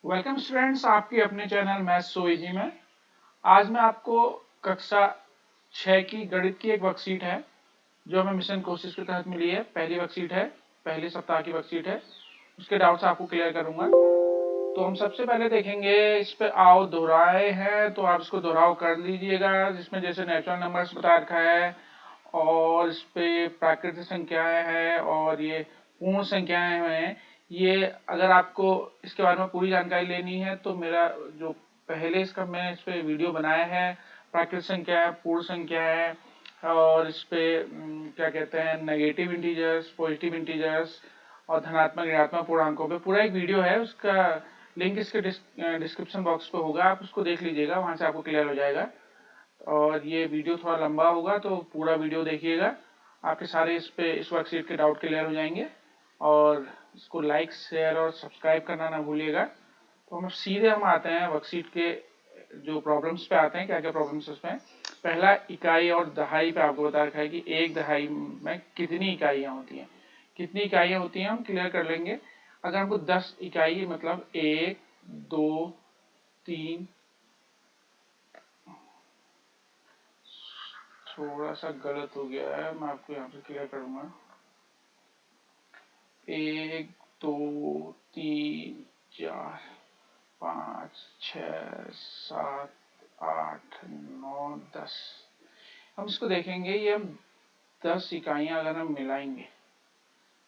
Welcome students, आपके अपने channel maths so easy में। आज मैं आपको कक्षा 6 की गणित की एक वर्कशीट है जो हमें मिशन कोशिश के तहत मिली है। पहली वर्कशीट है, पहले सप्ताह की वर्कशीट है। उसके डाउट्स आपको क्लियर करूंगा। तो हम सबसे पहले देखेंगे, इस पे आओ दोहराए हैं तो आप इसको दोहराव कर लीजिएगा, जिसमें जैसे नेचुरल नंबर्स बता रखा है और इस पे प्राकृतिक संख्याएं हैं और ये पूर्ण संख्याएं हैं। ये अगर आपको इसके बारे में पूरी जानकारी लेनी है तो मेरा जो पहले इसका मैंने इस पे वीडियो बनाया है, प्राकृतिक संख्या है, पूर्ण संख्या है और इस पे क्या कहते हैं, नेगेटिव इंटीजर्स, पॉजिटिव इंटीजर्स और धनात्मक ऋणात्मक पूर्णांकों पे पूरा एक वीडियो है। उसका लिंक इसके डिस्क्रिप्शन बॉक्स पे होगा, आप उसको देख लीजिएगा, वहां से आपको क्लियर हो जाएगा। और ये वीडियो थोड़ा लंबा होगा तो पूरा वीडियो देखिएगा, आपके सारे इस वर्कशीट के डाउट क्लियर हो जाएंगे। और इसको लाइक, शेयर और सब्सक्राइब करना ना भूलिएगा। तो हम आते हैं वर्कशीट के जो प्रॉब्लम्स पे आते हैं, क्या क्या प्रॉब्लम्स उसमें। पहला, इकाई और दहाई पे आपको बता रखा है कि एक दहाई में कितनी इकाइयां होती हैं। कितनी इकाइयां होती हैं हम क्लियर कर लेंगे। अगर हमको 10 इकाई मतलब 1 2 3, थोड़ा सा गलत हो गया है, मैं आपको यहाँ पे क्लियर करूंगा। 1 2 3 4 5 6 7 8 9 10। हम इसको देखेंगे, ये हम 10 इकाइयां अगर हम मिलाएंगे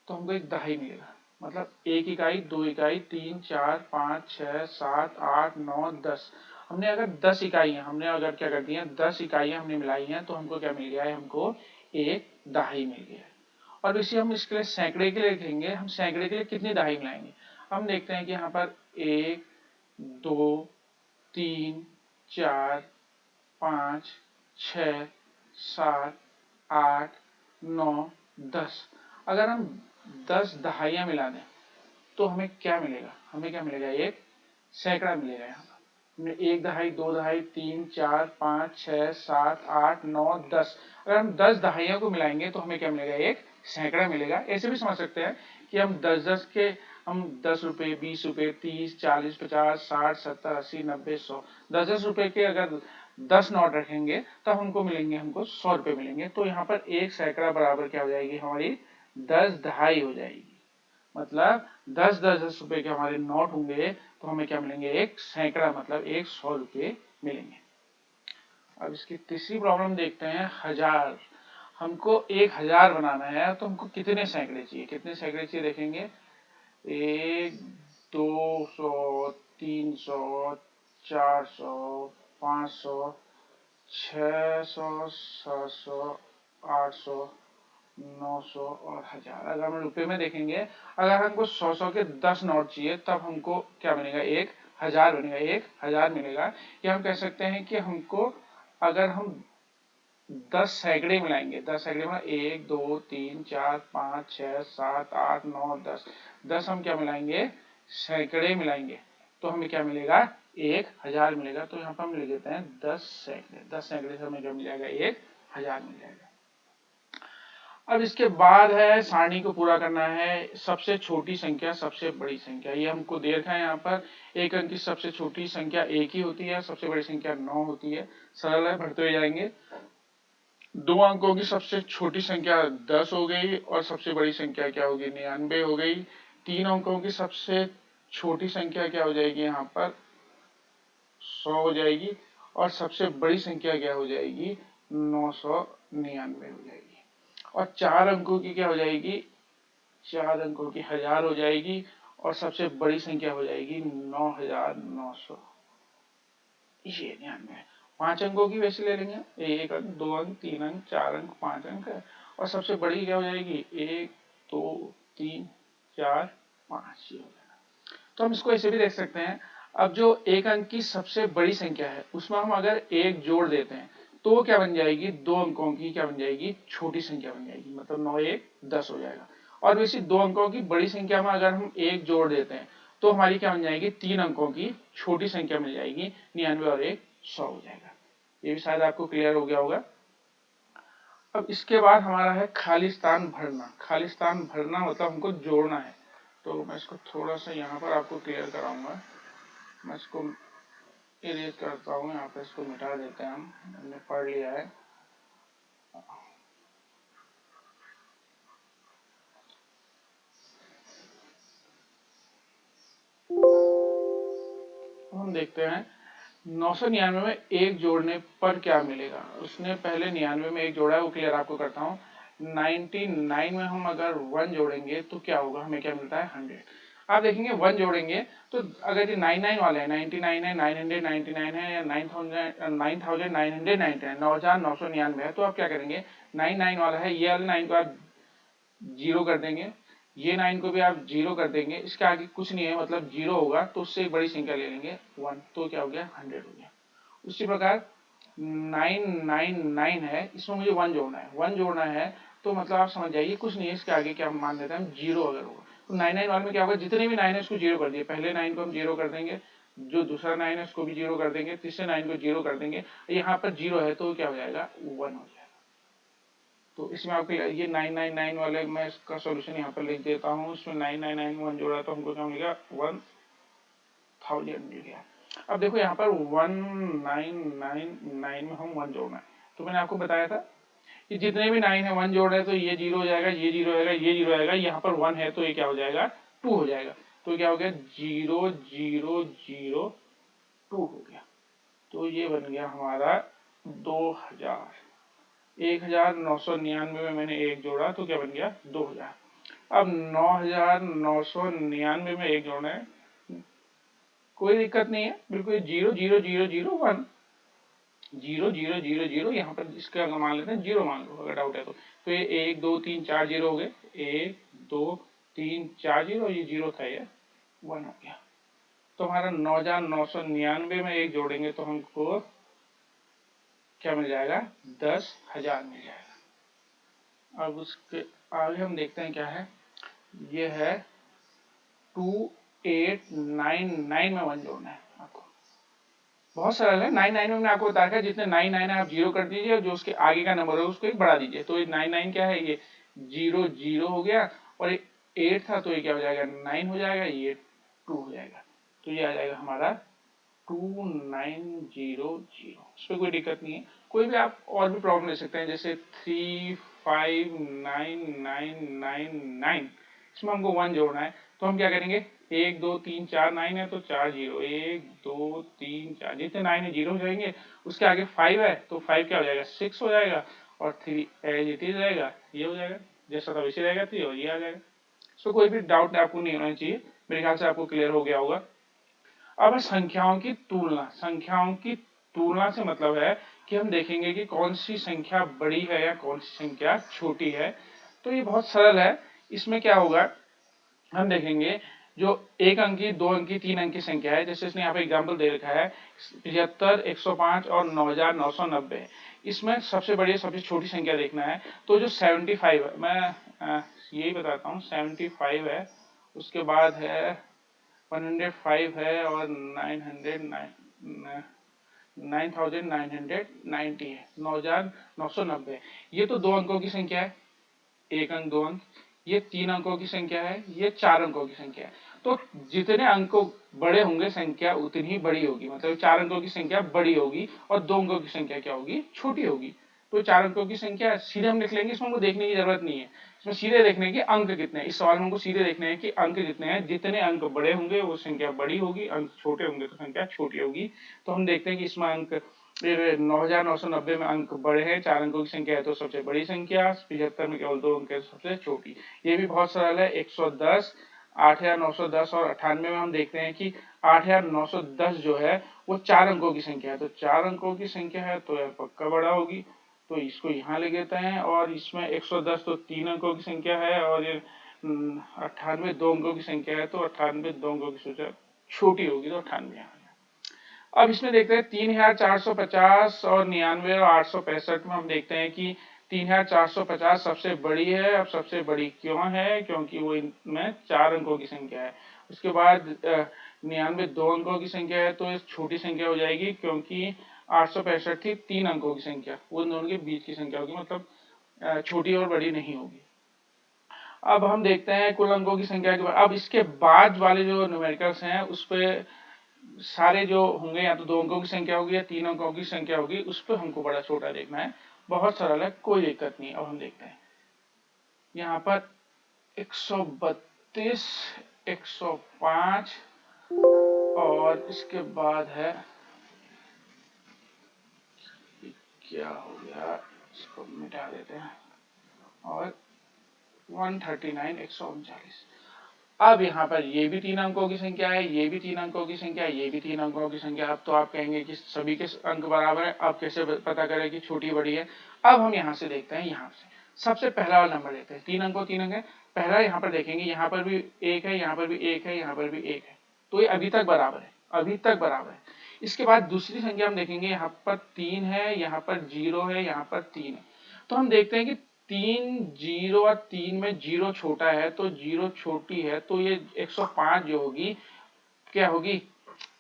तो हमको एक दहाई मिलेगा। मतलब 1 इकाई, 2 इकाई, 3 4 5 6 7 8 9 10। हमने अगर 10 इकाइयां हमने अगर क्या कर दी है, 10 इकाइयां हमने मिलाई हैं तो हमको क्या मिल गया है, हमको एक दहाई मिल गया है। और इसी हम इसके लिए सैकड़े के लिए लिखेंगे, हम सैकड़े के लिए कितनी दहाई मिलाएंगे। हम देखते हैं कि यहाँ पर 1 2 3 4 5 6 7 8 9 10। अगर हम 10 दहाइयां मिला दें तो हमें क्या मिलेगा, हमें क्या मिलेगा, एक सैकड़ा मिलेगा। यहाँ पर हमने 1 दहाई, 2 दहाई, 3 4 5 6 7 8 9 10। अगर हम 10 दहाइयों को मिलाएंगे तो हमें क्या मिलेगा, एक सैकड़ा मिलेगा। ऐसे भी समझ सकते हैं कि हम 10 के, हम 10 रुपए, 20 रुपए, 30 40 50 60 70 80 90 100, 10 रुपए के अगर 10 नोट रखेंगे तब हमको मिलेंगे, हमको 100 रुपए मिलेंगे। तो यहाँ पर एक सैकड़ा बराबर क्या हो जाएगी, हमारी 10 दहाई हो जाएगी। मतलब 10 रुपए के हमारे नोट होंगे तो हमें क्या मिलेंगे, एक सैकड़ा, मतलब एक 100 रुपए मिलेंगे। अब इसकी तीसरी प्रॉब्लम देखते हैं, 1000। हमको 1000 बनाना है तो हमको कितने सैकड़े चाहिए, कितने सैकड़े चाहिए देखेंगे। 1 200 300 400 500 600 700 800 900 और 1000। अगर हम रुपए में देखेंगे, अगर हमको 100 के 10 नोट चाहिए तब हमको क्या बनेगा, 1000 बनेगा, 1000 मिलेगा। या हम कह सकते हैं कि हमको अगर हम 10 सैकड़े मिलाएंगे, 10 सैकड़े में 1 2 3 4 5 6 7 8 9 10, 10 हम क्या मिलाएंगे, सैकड़े मिलाएंगे तो हमें क्या मिलेगा, 1000 मिलेगा। तो यहाँ पर हम लिख देते हैं 10 सैकड़े, 10 सैकड़े से हमें क्या मिल जाएगा, 1000 मिल जाएगा। अब इसके बाद है, सारणी को पूरा करना है, सबसे छोटी संख्या सबसे बड़ी संख्या। ये हमको दे रखा है यहाँ पर, एक अंक की सबसे छोटी संख्या 1 ही होती है, सबसे बड़ी संख्या 9 होती है। सरल है, भरते हुए जाएंगे। 2 अंकों की सबसे छोटी संख्या 10 हो गई और सबसे बड़ी संख्या क्या होगी, 99 हो गई। 3 अंकों की सबसे छोटी संख्या क्या हो जाएगी, यहाँ पर 100 हो जाएगी और सबसे बड़ी संख्या क्या हो जाएगी, 999 हो जाएगी। और 4 अंकों की क्या हो जाएगी, 4 अंकों की 1000 हो जाएगी और सबसे बड़ी संख्या हो जाएगी 9900। ये ध्यान में, 5 अंकों की वैसे ले लेंगे, 1 अंक, 2 अंक, 3 अंक, 4 अंक, 5 अंक है। और सबसे बड़ी क्या हो जाएगी, 1 2 3 4 5। ये हो जाएगा। तो हम इसको ऐसे भी देख सकते हैं। अब जो 1 अंक की सबसे बड़ी संख्या है उसमें हम अगर 1 जोड़ देते हैं तो वो क्या बन जाएगी, 2 अंकों की क्या बन जाएगी, छोटी संख्या बन जाएगी। मतलब 9 1 10 हो जाएगा। और वैसे 2 अंकों की बड़ी संख्या में अगर हम 1 जोड़ देते हैं तो हमारी क्या बन जाएगी, 3 अंकों की छोटी संख्या मिल जाएगी, 99 और 1 100 हो जाएगा। ये भी शायद आपको क्लियर हो गया होगा। अब इसके बाद हमारा है खाली स्थान भरना। खाली स्थान भरना मतलब हमको जोड़ना है। तो मैं इसको थोड़ा सा यहाँ पर आपको क्लियर कराऊंगा। मैं इसको इरेज करता हूँ, यहाँ पे इसको मिटा देते हैं हमने पढ़ लिया है। हम देखते हैं 999 में एक जोड़ने पर क्या मिलेगा। उसने पहले 99 में एक जोड़ा है, वो क्लियर आपको करता हूँ। 99 में हम अगर 1 जोड़ेंगे तो क्या होगा, हमें क्या मिलता है 100। आप देखेंगे 1 जोड़ेंगे तो अगर ये 99 वाला है, 99 है, 999 है या 9999 9999 है, तो आप क्या करेंगे 99 वाला है, ये वाले 9 को आप जीरो कर देंगे, ये 9 को भी आप जीरो कर देंगे, इसके आगे कुछ नहीं है मतलब जीरो होगा, तो उससे एक बड़ी संख्या ले लेंगे 1, तो क्या हो गया 100 हो गया। उसी प्रकार 999 है, इसमें मुझे 1 जोड़ना है, 1 जोड़ना है तो मतलब आप समझ जाइए कुछ नहीं है, इसके आगे क्या मान लेते हैं हम जीरो अगर होगा, तो 99 वाले में क्या होगा, जितने भी 9 है उसको जीरो कर दिए, पहले 9 को हम जीरो कर देंगे, जो दूसरा 9 है उसको भी जीरो कर देंगे, तीसरे 9 को जीरो कर देंगे, यहाँ पर जीरो है तो क्या हो जाएगा 1 हो जाएगा। तो इसमें आपको ये 999 वाले मैं इसका सॉल्यूशन यहाँ पर लिख देता हूँ, इसमें 999 में 1 जोड़ा तो हमको क्या मिलेगा 1000 मिल गया। अब देखो यहाँ पर 1999 में हम 1 जोड़ना है, तो मैंने आपको बताया था कि जितने भी 9 है 1 जोड़ रहे तो ये जीरो हो जाएगा, ये जीरो आएगा, ये जीरो आएगा, यहाँ पर 1 है तो ये क्या हो जाएगा 2 हो जाएगा, तो क्या हो गया 0002 हो गया, तो ये बन गया हमारा 2000। 1999 में मैंने एक जोड़ा तो क्या बन गया 2000। अब 9999 में एक जोड़ना है, कोई दिक्कत नहीं है, बिल्कुल 00001 00000 यहाँ पर इसका अगर मान लेते हैं जीरो मान लो अगर डाउट है तो ये 1 2 3 4 जीरो हो गए, 1 2 3 4 जीरो, ये जीरो था ये 1 हो गया, तो हमारा 9999 में एक जोड़ेंगे तो हमको क्या मिल जाएगा 10,000 मिल जाएगा। अब उसके आगे हम देखते हैं क्या है, ये है 2899 में 1 जोड़ना है आपको, बहुत सरल है। 99 में मैंने आपको बताया जितने 99 है आप जीरो कर दीजिए, जो उसके आगे का नंबर है उसको एक बढ़ा दीजिए, तो ये 99 क्या है, ये 00 हो गया, और ये 8 था तो ये क्या हो जाएगा 9 हो जाएगा, ये 2 हो जाएगा, तो ये आ जाएगा हमारा 2900। इस पर कोई दिक्कत नहीं है, कोई भी आप और भी प्रॉब्लम ले सकते हैं, जैसे 359999, इसमें हमको 1 जोड़ना है, तो हम क्या करेंगे 1 2 3 4 9 है तो 4 जीरो, 1 2 3 4 जितने 9 है जीरो हो जाएंगे, उसके आगे 5 है तो 5 क्या हो जाएगा 6 हो जाएगा, और 3 एज इट इज रहेगा, ये हो जाएगा जैसा था वैसे रहेगा, 3 और ये आ जाएगा। सो कोई भी डाउट आपको नहीं होना चाहिए, मेरे ख्याल से आपको क्लियर हो गया होगा। अब संख्याओं की तुलना, संख्याओं की तुलना से मतलब है कि हम देखेंगे कि कौन सी संख्या बड़ी है या कौन सी संख्या छोटी है, तो ये बहुत सरल है। इसमें क्या होगा, हम देखेंगे जो 1 अंकी 2 अंकी 3 अंकी संख्या है, जैसे इसने यहाँ पे एग्जाम्पल दे रखा है 75 105 और 9990, इसमें सबसे बड़ी सबसे छोटी संख्या देखना है, तो जो 75 है, मैं यही बताता हूँ 75 है, उसके बाद है 105 है और 9990 है, 9990, ये तो 2 अंकों की संख्या है, 1 अंक 2 अंक, ये 3 अंकों की संख्या है, ये 4 अंकों की संख्या है, तो जितने अंक बड़े होंगे संख्या उतनी ही बड़ी होगी, मतलब 4 अंकों की संख्या बड़ी होगी और 2 अंकों की संख्या क्या होगी छोटी होगी, तो 4 अंकों की संख्या सीधे हम लिख लेंगे, इसमें हमको देखने की जरूरत नहीं है, इसमें सीधे देखने की अंक कितने हैं, इस सवाल में हमको सीधे देखने हैं कि अंक कितने हैं, जितने अंक बड़े होंगे वो संख्या बड़ी होगी, अंक छोटे होंगे तो संख्या छोटी होगी। तो हम देखते हैं कि इसमें अंक 9990 में अंक बड़े हैं, 4 अंकों की संख्या है तो सबसे बड़ी संख्या, 75 में केवल 2 अंक है सबसे छोटी, ये भी बहुत सरल है। 110 8910 और 98 में हम देखते हैं कि 8910 जो है वो 4 अंकों की संख्या है, तो 4 अंकों की संख्या है तो यह पक्का बड़ा होगी, तो इसको यहाँ ले लेते हैं, और इसमें 110 तो 3 अंकों की संख्या है, और ये 98 2 अंकों की संख्या है, तो 98 2 अंकों की संख्या छोटी होगी, तो 98 यहाँ। अब इसमें देखते हैं 3450 और 99 और 865 में हम देखते हैं कि 3450 सबसे बड़ी है। अब सबसे बड़ी क्यों है, क्योंकि वो इनमें 4 अंकों की संख्या है। उसके बाद 99 2 अंकों की संख्या है तो एक छोटी संख्या हो जाएगी, क्योंकि 865 थी 3 अंकों की संख्या, वो इन दोनों के बीच की संख्या होगी, मतलब छोटी और बड़ी नहीं होगी। अब हम देखते हैं कुल अंकों की संख्या के बाद, अब इसके बाद वाले जो न्यूमेरिकल्स हैं उस पर सारे जो होंगे या तो 2 अंकों की संख्या होगी या 3 अंकों की संख्या होगी, उस पर हमको बड़ा छोटा देखना है। बहुत सरल है, कोई दिक्कत नहीं। अब हम देखते हैं यहाँ पर 132, 105 और इसके बाद है, क्या हो गया, इसको मिटा देते हैं, और 139, 139। अब यहाँ पर ये भी 3 अंकों की संख्या है, ये भी 3 अंकों की संख्या है, ये भी 3 अंकों की संख्या। अब तो आप कहेंगे कि सभी के अंक बराबर है, अब कैसे पता करें कि छोटी बड़ी है। अब हम यहाँ से देखते हैं, यहाँ से सबसे पहला वाला नंबर लेते हैं। 3 अंकों 3 अंक है, पहला यहाँ पर देखेंगे, यहाँ पर भी 1 है, यहाँ पर भी 1 है, यहाँ पर भी 1 है, तो ये अभी तक बराबर है, अभी तक बराबर है। इसके बाद दूसरी संख्या हम देखेंगे, यहाँ पर 3 है, यहाँ पर 0 है, यहाँ पर 3 है। तो हम देखते हैं कि 3 0 और 3 में 0 छोटा है, तो 0 छोटी है, तो ये 105 जो होगी क्या होगी,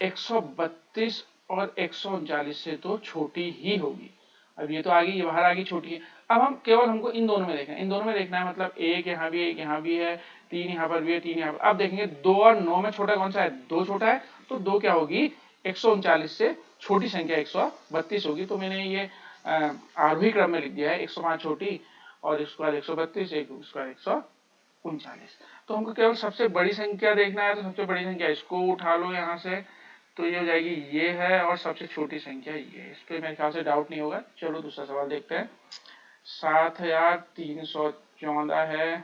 132 और 139 से तो छोटी ही होगी। अब ये तो आ गई, ये बाहर आ गई, छोटी है। अब हम केवल हमको इन दोनों में देखना है, इन दोनों में देखना है, मतलब एक यहाँ भी, एक यहाँ भी है, 3 यहाँ पर भी है, 3 यहाँ पर। अब देखेंगे 2 और 9 में छोटा कौन सा है, 2 छोटा है, तो 2 क्या होगी, 139 से छोटी संख्या 132 होगी। तो मैंने ये आरोही क्रम में लिख दिया है, 105 छोटी और इसके बाद 132, एक उसके बाद 139। तो हमको केवल सबसे बड़ी संख्या देखना है, तो सबसे बड़ी संख्या इसको उठा लो यहाँ से, तो ये हो जाएगी, ये है, और सबसे छोटी संख्या ये है। इस पर मेरे ख्याल से डाउट नहीं होगा। चलो दूसरा सवाल देखते हैं। 7314 है,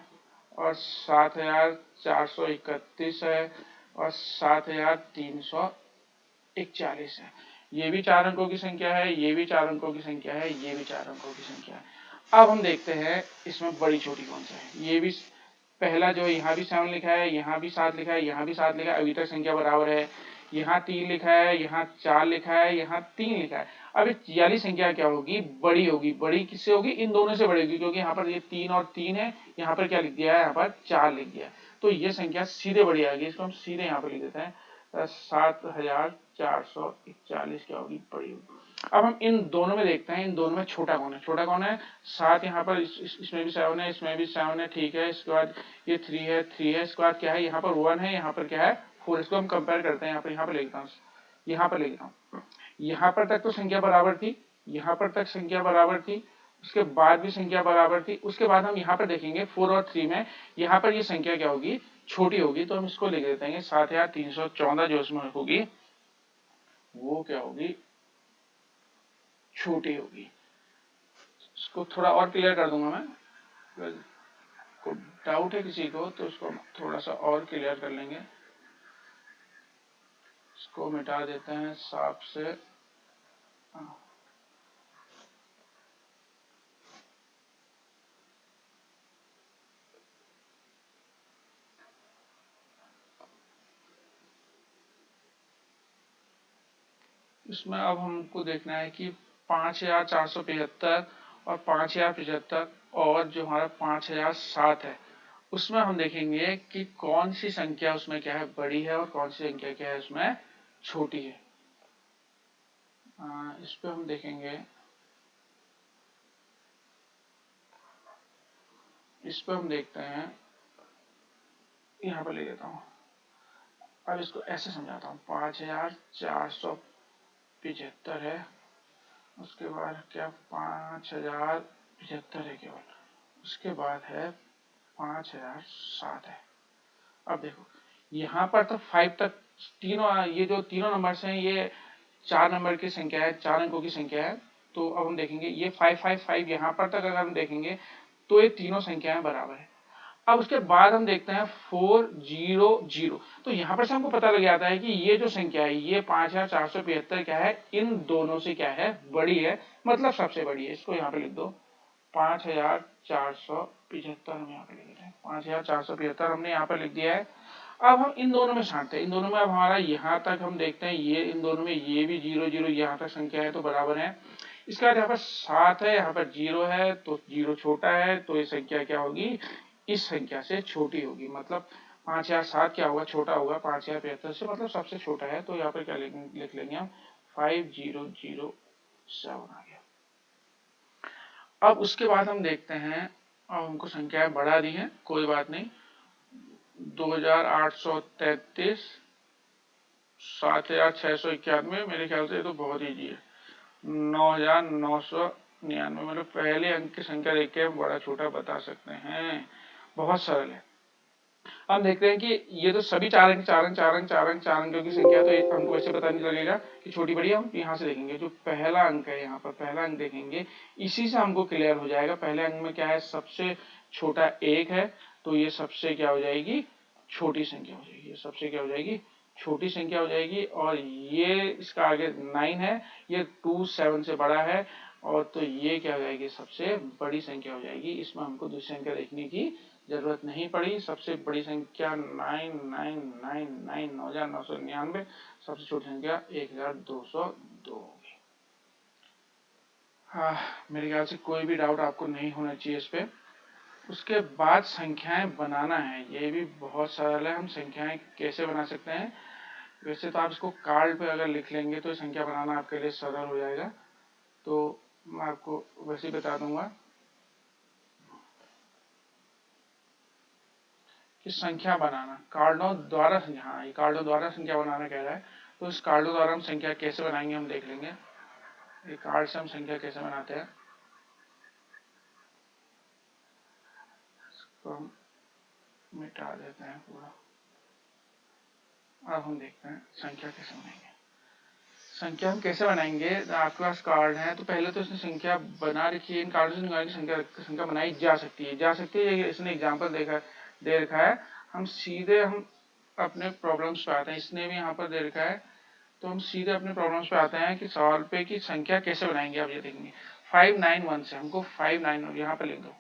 और 7431 है, और 7341 है। ये भी 4 अंकों की संख्या है, ये भी 4 अंकों की संख्या है, ये भी 4 अंकों की संख्या है। अब हम देखते हैं इसमें बड़ी छोटी कौन सा है। ये भी पहला जो यहाँ भी 7 लिखा है, यहाँ भी 7 लिखा है, यहाँ भी 7 लिखा है, अभी तक संख्या बराबर है। यहाँ 3 लिखा है, यहाँ 4 लिखा है, यहाँ 3 लिखा है। अब ये वाली संख्या क्या होगी, बड़ी होगी। बड़ी किससे होगी, इन दोनों से बड़ी होगी, क्योंकि यहाँ पर ये 3 और 3 है, यहाँ पर क्या लिख दिया है, यहाँ पर 4 लिख दिया है, तो ये संख्या सीधे बड़ी आ गई। इसको हम सीधे यहाँ पर लिख देते हैं, 7441 क्या होगी, बड़ी होगी। अब हम इन दोनों में देखते हैं, इन दोनों में छोटा कौन है, छोटा कौन है, 7 यहाँ पर, इसमें भी 7 है, इसमें भी 7 है, ठीक है। इसके बाद ये 3 है, 3 है, इसके बाद क्या है, यहाँ पर 1 है, यहाँ पर क्या है, 4। इसको हम कंपेयर करते हैं, यहाँ पर लिखता हूँ, यहाँ पर लिखता हूँ। यहाँ पर तक तो संख्या बराबर थी, यहाँ पर तक संख्या बराबर थी, उसके बाद भी संख्या बराबर थी। उसके बाद हम यहाँ पर देखेंगे 4 और 3 में, यहाँ पर ये संख्या क्या होगी, छोटी होगी, तो हम इसको लिख देते हैं 7314 जो इसमें होगी वो क्या होगी, छोटी होगी। इसको थोड़ा और क्लियर कर दूंगा मैं, अगर को डाउट है किसी को तो इसको थोड़ा सा और क्लियर कर लेंगे। इसको मिटा देते हैं साफ से। इसमें अब हमको देखना है कि 5475 और 5075 और जो हमारा 5007 है, उसमें हम देखेंगे कि कौन सी संख्या उसमें क्या है, बड़ी है, और कौन सी संख्या क्या है उसमें छोटी है। इस पे हम देखेंगे, इस पे हम देखते हैं, यहाँ पर ले लेता हूँ। अब इसको ऐसे समझाता हूँ, 5475 है, उसके बाद क्या 5075 है केवल, उसके बाद है 5007 है। अब देखो यहाँ पर तो 5 तक तीनों, ये जो तीनों नंबर्स हैं ये 4 नंबर की संख्या है, 4 अंकों की संख्या है। तो अब हम देखेंगे ये 555 यहाँ पर तक अगर हम देखेंगे तो ये तीनों संख्याएं बराबर है। अब उसके बाद हम देखते हैं 400, तो यहाँ पर से हमको पता लग जाता है कि ये जो संख्या है ये 5475 क्या है, इन दोनों से क्या है, बड़ी है, मतलब सबसे बड़ी है। इसको यहाँ पे लिख दो, 5475 हम यहाँ पे लिख देते हैं, 5475 हमने यहाँ पर लिख दिया है। अब हम इन दोनों में छांटते हैं, इन दोनों में अब हमारा यहाँ तक हम देखते हैं, ये इन दोनों में ये भी 0 यहाँ तक संख्या है तो बराबर है। इसके बाद यहाँ पर 7 है, यहाँ पर 0 है, तो 0 छोटा है, तो ये संख्या क्या होगी, इस संख्या से छोटी होगी। मतलब 5007 क्या होगा, छोटा होगा 5075 से, मतलब सबसे छोटा है। तो यहाँ पर क्या लिख लेंगे हम, 5007 आ गया। अब उसके बाद हम देखते हैं, अब हमको संख्याएं बढ़ा दी हैं, कोई बात नहीं, 2833, 7,691, मेरे ख्याल से ये तो बहुत ईजी है। 9,999, मतलब पहले अंक की संख्या देख के हम बड़ा छोटा बता सकते हैं, बहुत सरल है। हम देखते हैं कि ये तो सभी चार अंक चार अंकों की संख्या, तो हमको ऐसे पता नहीं लगेगा कि छोटी बड़ी। हम यहाँ से देखेंगे, जो पहला अंक है, यहाँ पर पहला अंक देखेंगे, इसी से हमको क्लियर हो जाएगा। पहले अंक में क्या है, सबसे छोटा 1 है, तो ये सबसे क्या हो जाएगी, छोटी संख्या हो जाएगी। ये सबसे क्या हो जाएगी, छोटी संख्या हो जाएगी। और ये इसका आगे 9 है, ये 2 7 से बड़ा है, और तो ये क्या हो जाएगी, सबसे बड़ी संख्या हो जाएगी। इसमें हमको दूसरी संख्या देखने की जरूरत नहीं पड़ी। सबसे बड़ी संख्या 9,999, सबसे छोटी संख्या 1,202 होगी। हाँ, मेरे ख्याल से कोई भी डाउट आपको नहीं होना चाहिए इस पे। उसके बाद संख्याएं बनाना है, ये भी बहुत सरल है। हम संख्याएं कैसे बना सकते हैं, वैसे तो आप इसको कार्ड पे अगर लिख लेंगे तो संख्या बनाना आपके लिए सरल हो जाएगा। तो मैं आपको वैसे ही बता दूंगा कि संख्या बनाना कार्डों द्वारा, हाँ ये कार्डों द्वारा संख्या बनाना कह रहा है। तो इस कार्डों द्वारा हम संख्या कैसे बनाएंगे हम देख लेंगे। ये कार्ड से हम संख्या कैसे बनाते हैं, तो हम मिटा देते हैं पूरा। अब हम देखते हैं संख्या कैसे बनाएंगे। संख्या हम कैसे बनाएंगे, आपके पास कार्ड है तो पहले तो इसने संख्या बना रखी है। इन कार्डों से संख्या बनाई जा सकती है, इसने एग्जाम्पल दे रखा है। हम सीधे हम अपने प्रॉब्लम्स पे आते हैं। इसने भी यहाँ पर दे रखा है, तो हम सीधे अपने प्रॉब्लम्स पे आते हैं कि सवाल पे कि संख्या कैसे बनाएंगे। आप ये देखेंगे 591 से हमको 591 यहाँ पे लिख दो,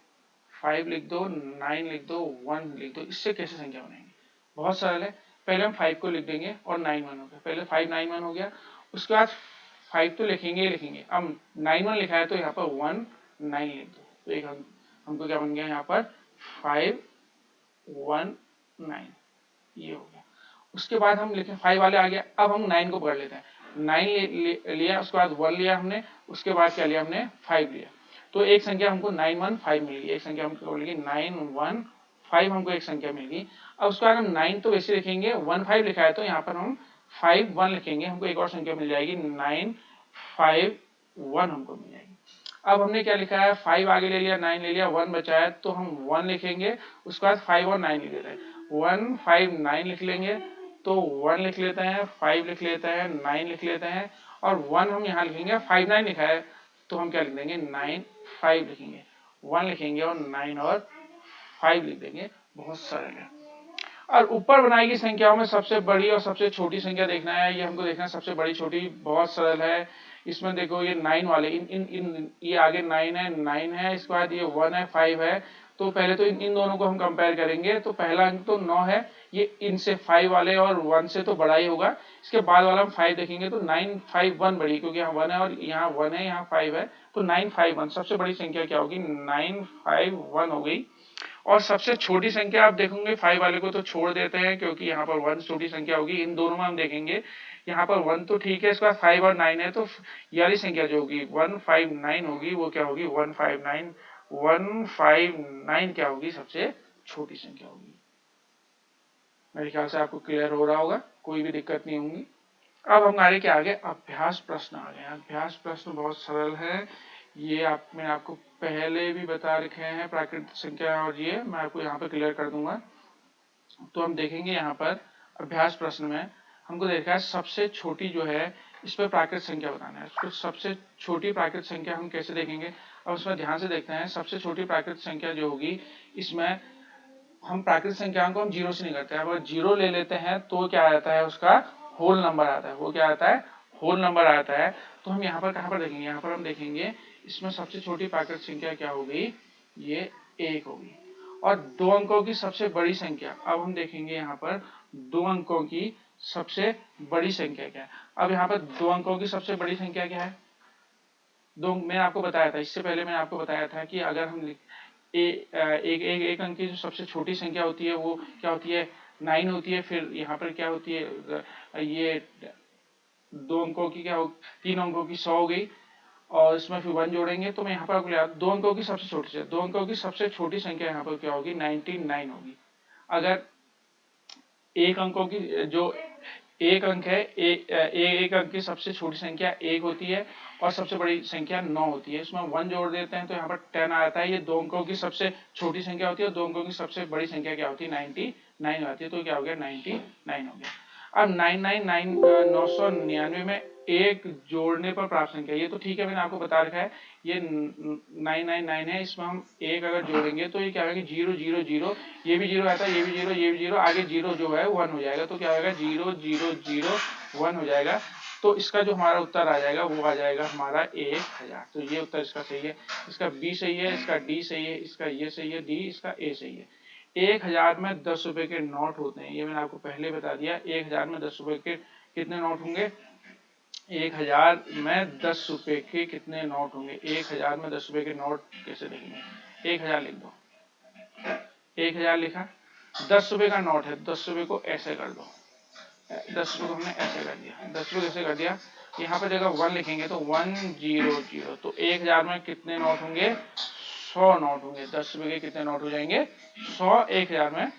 5 लिख दो, 9 लिख दो, 1 लिख दो। इससे कैसे संख्या बनाएंगे, बहुत सरल है। पहले हम 5 को लिख देंगे और 9 1 हो गया। पहले 591 हो गया, उसके बाद 5 तो लिखेंगे ही लिखेंगे। अब 91 लिखा है तो यहाँ पर 1 9 लिख दो, तो एक हमको क्या बन गया यहाँ पर 519, ये हो गया। उसके बाद हम लिखे 5 वाले आ गया। अब हम 9 को पकड़ लेते हैं, 9 लिया, उसके बाद 1 लिया हमने, उसके बाद क्या लिया हमने 5 लिया। तो एक संख्या हमको 915 मिल गई, एक संख्या हमको मिल गई 915, हमको एक संख्या मिल गई। अब उसके बाद हम 9 तो वैसे लिखेंगे, 15 लिखा है तो यहाँ पर हम 51 लिखेंगे, हमको एक और संख्या मिल जाएगी 951 हमको मिल जाएगी। अब हमने क्या लिखा है, 5 आगे ले लिया, 9 ले लिया, 1 बचा है तो हम 1 लिखेंगे, उसके बाद 5 और 9 लिख लेते हैं, 159 लिख लेंगे। तो 1 लिख लेते हैं, 5 लिख लेते हैं, 9 लिख लेते हैं, और 1 हम यहाँ लिखेंगे। 59 लिखा है तो हम क्या लिख देंगे, 95 लिखेंगे, 1 लिखेंगे और 9 और 5 लिख देंगे। बहुत सरल है। और ऊपर बनाई गई संख्याओं में सबसे बड़ी और सबसे छोटी संख्या देखना है। ये हमको देखना है सबसे बड़ी छोटी, बहुत सरल है। इसमें देखो ये 9 वाले, ये आगे 9 है, 9 है, इसके बाद ये 1 है, 5 है। तो पहले तो इन दोनों को हम कंपेयर करेंगे, तो पहला अंक तो 9 है, ये इनसे 5 वाले और 1 से तो बड़ा ही होगा। इसके बाद वाला हम 5 देखेंगे तो 951 बड़ी, क्योंकि यहाँ 1 है और यहाँ 1 है, यहाँ 5 है, तो 951 सबसे बड़ी संख्या क्या होगी, 951 हो गई। और सबसे छोटी संख्या आप देखोगे 5 वाले को तो छोड़ देते हैं, क्योंकि यहाँ पर 1 छोटी संख्या होगी। इन दोनों में हम देखेंगे, यहाँ पर 1 तो ठीक है, इसके बाद 5 और 9 है, तो ये वाली संख्या जो होगी 159 होगी, वो क्या होगी 159 क्या होगी, सबसे छोटी संख्या होगी। मेरे ख्याल से आपको क्लियर हो रहा होगा, कोई भी दिक्कत नहीं होगी। अब हमारे क्या आगे अभ्यास प्रश्न आ गए। अभ्यास प्रश्न बहुत सरल है, ये मैंने आपको पहले भी बता रखे हैं, प्राकृतिक संख्या, और ये मैं आपको यहाँ पे क्लियर कर दूंगा। तो हम देखेंगे यहाँ पर अभ्यास प्रश्न में हमको देखा है सबसे छोटी जो है, इस पर प्राकृतिक संख्या बताना है। तो सबसे छोटी प्राकृतिक संख्या हम कैसे देखेंगे, अब उसमें ध्यान से देखते हैं। सबसे छोटी प्राकृतिक संख्या जो होगी, इसमें हम प्राकृतिक संख्याओं को हम जीरो से नहीं करते हैं। अगर जीरो ले लेते हैं तो क्या आता है, उसका होल नंबर आता है। वो क्या आता है, होल नंबर आता है। तो हम यहाँ पर कहाँ पर देखेंगे, यहाँ पर हम देखेंगे इसमें सबसे छोटी प्राकृतिक संख्या क्या होगी, ये 1 होगी। और 2 अंकों की सबसे बड़ी संख्या, अब हम देखेंगे यहाँ पर 2 अंकों की सबसे बड़ी संख्या क्या है। अब यहाँ पर 2 अंकों की सबसे बड़ी संख्या क्या है, मैंने आपको बताया था, इससे पहले मैंने आपको बताया था कि अगर हम एक अंक की जो सबसे छोटी संख्या होती है वो क्या होती है, 9 होती है। फिर यहाँ पर क्या होती है, ये 2 अंकों की क्या हो, 3 अंकों की 100 हो गई, और इसमें फिर 1 जोड़ेंगे तो मैं यहाँ पर 2 अंकों की सबसे छोटी से 2 अंकों की सबसे छोटी संख्या यहाँ पर क्या होगी, 99 होगी। अगर एक अंकों की जो एक अंक है, एक अंक की सबसे छोटी संख्या 1 होती है और सबसे बड़ी संख्या 9 होती है। इसमें 1 जोड़ देते हैं तो यहाँ पर 10 आ जाता है। ये 2 अंकों की सबसे छोटी संख्या होती है और 2 अंकों की सबसे बड़ी संख्या क्या होती है, 99 आती है। तो क्या हो गया, 99 हो गया। अब 999 में एक जोड़ने पर प्राप्त संख्या, ये तो ठीक है, मैंने आपको बता रखा है ये 999 है। इसमें हम एक अगर जोड़ेंगे तो ये क्या होगा, 000, ये भी 0 आता है, ये भी 0, ये भी 0, आगे 0 जो है 1 हो जाएगा। तो क्या होगा, 0001 हो जाएगा। तो इसका जो हमारा उत्तर आ जाएगा वो आ जाएगा हमारा 1000। तो ये उत्तर इसका सही है। इसका बी सही है, इसका डी सही है, इसका ये सही है डी, इसका ए सही है। 1000 में 10 रुपए के नोट होते हैं, ये मैंने आपको पहले बता दिया। 1000 में 10 रुपए के कितने नोट होंगे, 1000 में 10 रुपए के कितने नोट होंगे। 1000 में 10 रुपए के नोट कैसे लिखेंगे, 1000 लिख दो, 1000 लिखा, 10 रुपए का नोट है, 10 रुपए को ऐसे कर दो, 10 रुपए को हमने ऐसे कर दिया, 10 रुपए कैसे कर दिया, यहाँ पे जगह 1 लिखेंगे तो 100। तो 1000 में कितने नोट होंगे, 100 नोट होंगे। 10 रुपए के कितने नोट हो जाएंगे, 100। 1000 में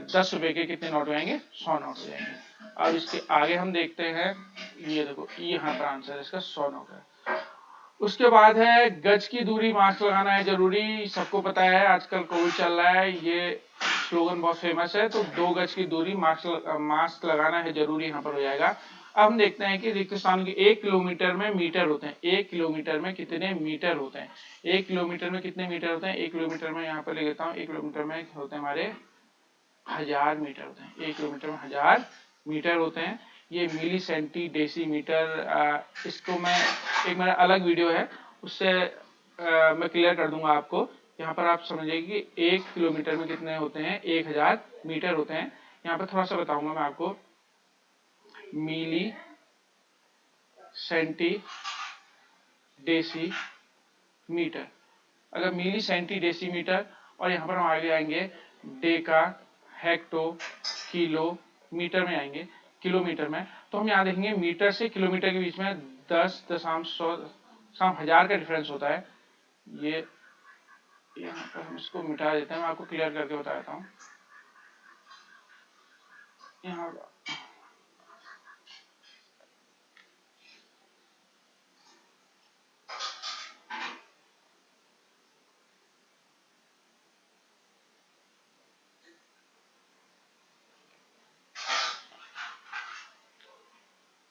10 रुपए के कितने नोट हो जाएंगे, 100 नोट हो जाएंगे। अब इसके आगे हम देखते हैं, ये देखो यहाँ पर आंसर है इसका 100 नोट है। उसके बाद है गज की दूरी मास्क लगाना है जरूरी, सबको पता है आजकल कोविड चल रहा है, ये स्लोगन बहुत फेमस है। तो 2 गज की दूरी मास्क लगाना है जरूरी, यहाँ पर हो जाएगा। अब हम देखते हैं कि रिक्त स्थान के 1 किलोमीटर में मीटर होते हैं, 1 किलोमीटर में कितने मीटर होते हैं, 1 किलोमीटर में कितने मीटर होते हैं। 1 किलोमीटर में यहाँ पर ले लेता हूँ, 1 किलोमीटर में होते हैं हमारे 1000 मीटर होते हैं। 1 किलोमीटर में 1000 मीटर होते हैं। ये मिली सेंटी डेसीमीटर, इसको मैं एक मेरा अलग वीडियो है उससे मैं क्लियर कर दूंगा आपको। यहाँ पर आप समझिए कि 1 किलोमीटर में कितने होते हैं, 1000 मीटर होते हैं। यहाँ पर थोड़ा सा बताऊंगा मैं आपको, मिली सेंटी डेसी मीटर, अगर मिली सेंटी डेसीमीटर और यहाँ पर हम आगे आएंगे डेका, हेक्टो, किलो, मीटर में आएंगे, किलोमीटर में। तो हम यहाँ देखेंगे मीटर से किलोमीटर के बीच में 10,1000 का डिफरेंस होता है। ये यहाँ पर हम इसको मिटा देते हैं, मैं आपको क्लियर करके बता देता हूँ।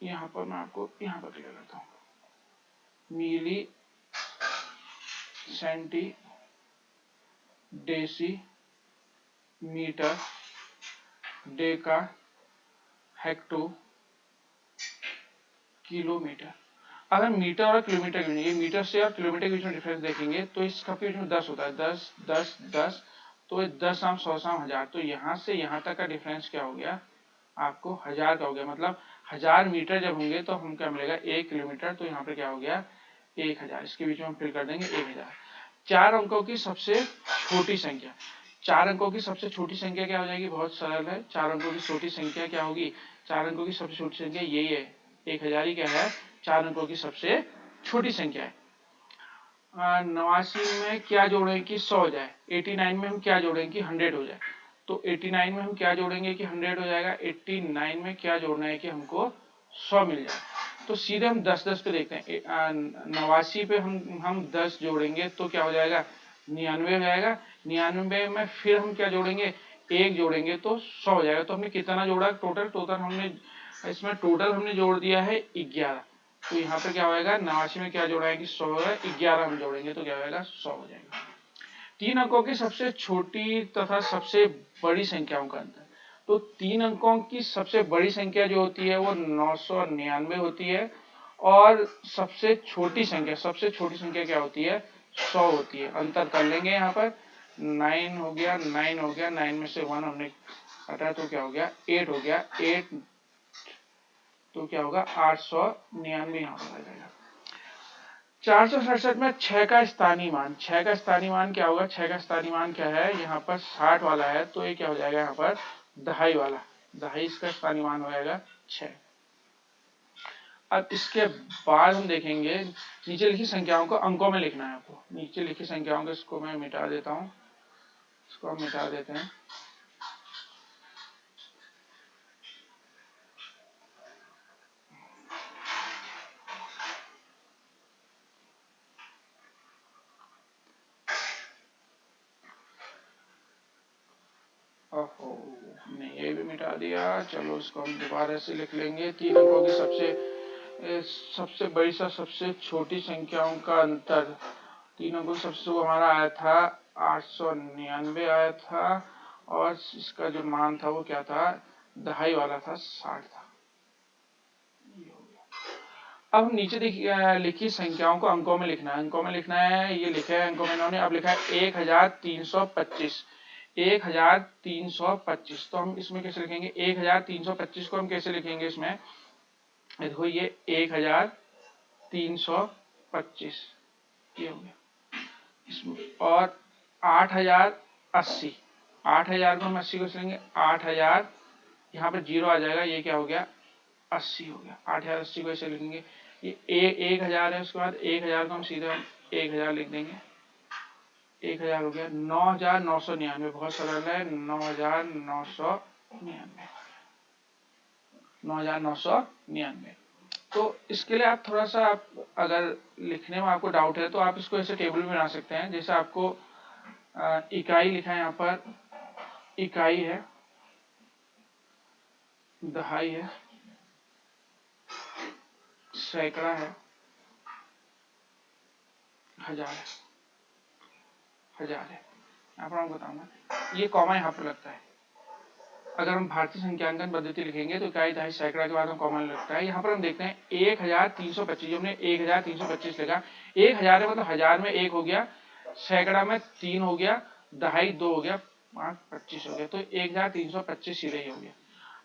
यहाँ पर मैं आपको यहाँ पर क्लियर करता हूँ, milli centi deci metre, deka, hecto, kilometre. अगर मीटर और किलोमीटर के बीच, ये मीटर से और किलोमीटर के बीच में डिफरेंस देखेंगे तो इसका बीच में 10 होता है, 10 10 10, तो 10 शाम 100 शाम 1000। तो यहाँ से यहाँ तक का डिफरेंस क्या हो गया, आपको 1000 का हो गया। मतलब 1000 मीटर जब होंगे तो हम क्या मिलेगा, 1 किलोमीटर। तो यहाँ पे क्या हो गया, 1000। इसके बीच में हम फिल कर देंगे 1000। 4 अंकों की सबसे छोटी संख्या, 4 अंकों की सबसे छोटी संख्या क्या हो जाएगी, बहुत सरल है। 4 अंकों की छोटी संख्या क्या होगी, 4 अंकों की सबसे छोटी संख्या यही है, 1000 ही क्या है, 4 अंकों की सबसे छोटी संख्या है। 89 में क्या जोड़ें कि 100 हो जाए, 89 में हम क्या जोड़ें कि 100 हो जाए। तो 89 में हम क्या जोड़ेंगे कि 100 हो जाएगा, 89 में क्या जोड़ना है कि हमको 100 मिल जाए। तो सीधे हम 10-10 पे देखते हैं, 89 पे हम 10 जोड़ेंगे तो क्या हो जाएगा, 99 हो जाएगा। 99 में फिर हम क्या जोड़ेंगे, 1 जोड़ेंगे तो 100 हो जाएगा। तो हमने कितना जोड़ा, टोटल हमने इसमें हमने जोड़ दिया है 11। तो यहाँ पे क्या होगा, 89 में क्या जोड़ा है कि 100 है, 11 हम जोड़ेंगे तो क्या होगा, 100 हो जाएगा। 3 अंकों की सबसे छोटी तथा सबसे बड़ी संख्याओं का अंतर। तो 3 अंकों की सबसे बड़ी संख्या जो होती है वो 999 होती है और सबसे छोटी संख्या क्या होती है, 100 होती है। अंतर कर लेंगे, यहाँ पर 9 हो गया, 9 हो गया, 9 में से 1 हमने हटाया तो क्या हो गया, 8 हो गया, 8 तो क्या होगा, 899 यहाँ पर आ जाएगा। 467 में 6 का स्थानीय मान, 6 का स्थानीय मान क्या होगा, 6 का स्थानीय मान क्या है, यहाँ पर 60 वाला है तो ये क्या हो जाएगा, यहाँ पर दहाई वाला, दहाई इसका स्थानीय मान हो जाएगा 6। अब इसके बाद हम देखेंगे, नीचे लिखी संख्याओं को अंकों में लिखना है आपको। नीचे लिखी संख्याओं को, इसको मैं मिटा देता हूँ, इसको हम मिटा देते हैं। ओहो, हमने ये भी मिटा दिया। चलो इसको हम दोबारा से लिख लेंगे। 3 अंकों की सबसे बड़ी से सबसे छोटी संख्याओं का अंतर। 3 अंकों सबसे वो हमारा आया था 899 आया था, और इसका जो मान था वो क्या था, दहाई वाला था, 60 था। अब हम नीचे लिखी संख्याओं को अंकों में लिखना है। अंकों में लिखना है, ये लिखा है अंकों में इन्होंने। अब लिखा है 1325। 1325 तो हम इसमें कैसे लिखेंगे? 1325 को हम कैसे लिखेंगे इसमें? देखो ये 1325 ये हो गया इसमें, और 8080, 8000 को हम 80 को लिखेंगे, 8000 यहाँ पर जीरो आ जाएगा, ये क्या हो गया? 80 हो गया। 8080 को ऐसे लिखेंगे। ये 1000 है, उसके बाद 1000 को हम सीधे 1000 लिख देंगे। 1000 हो गया। 9999 बहुत सरल है, 9999, 9999। तो इसके लिए आप थोड़ा सा, आप अगर लिखने में आपको डाउट है तो आप इसको ऐसे टेबल में बना सकते हैं। जैसे आपको इकाई लिखा है, यहाँ पर इकाई है, दहाई है, सैकड़ा है, हजार है, यहाँ पर मैं बताऊंगा। ये कॉमा यहाँ पर लगता है। अगर हम भारतीय संख्यांकन पद्धति लिखेंगे तो इकाई, दहाई, सैकड़ा के बाद हम कॉमन लगता है। यहाँ पर हम देखते हैं 1325, हमने 1325 लिखा। 1000 है मतलब हजार में 1 हो गया, सैकड़ा में 3 हो गया, दहाई 2 हो गया, 5 25 हो गया, तो 1325 सीधे ही हो गया।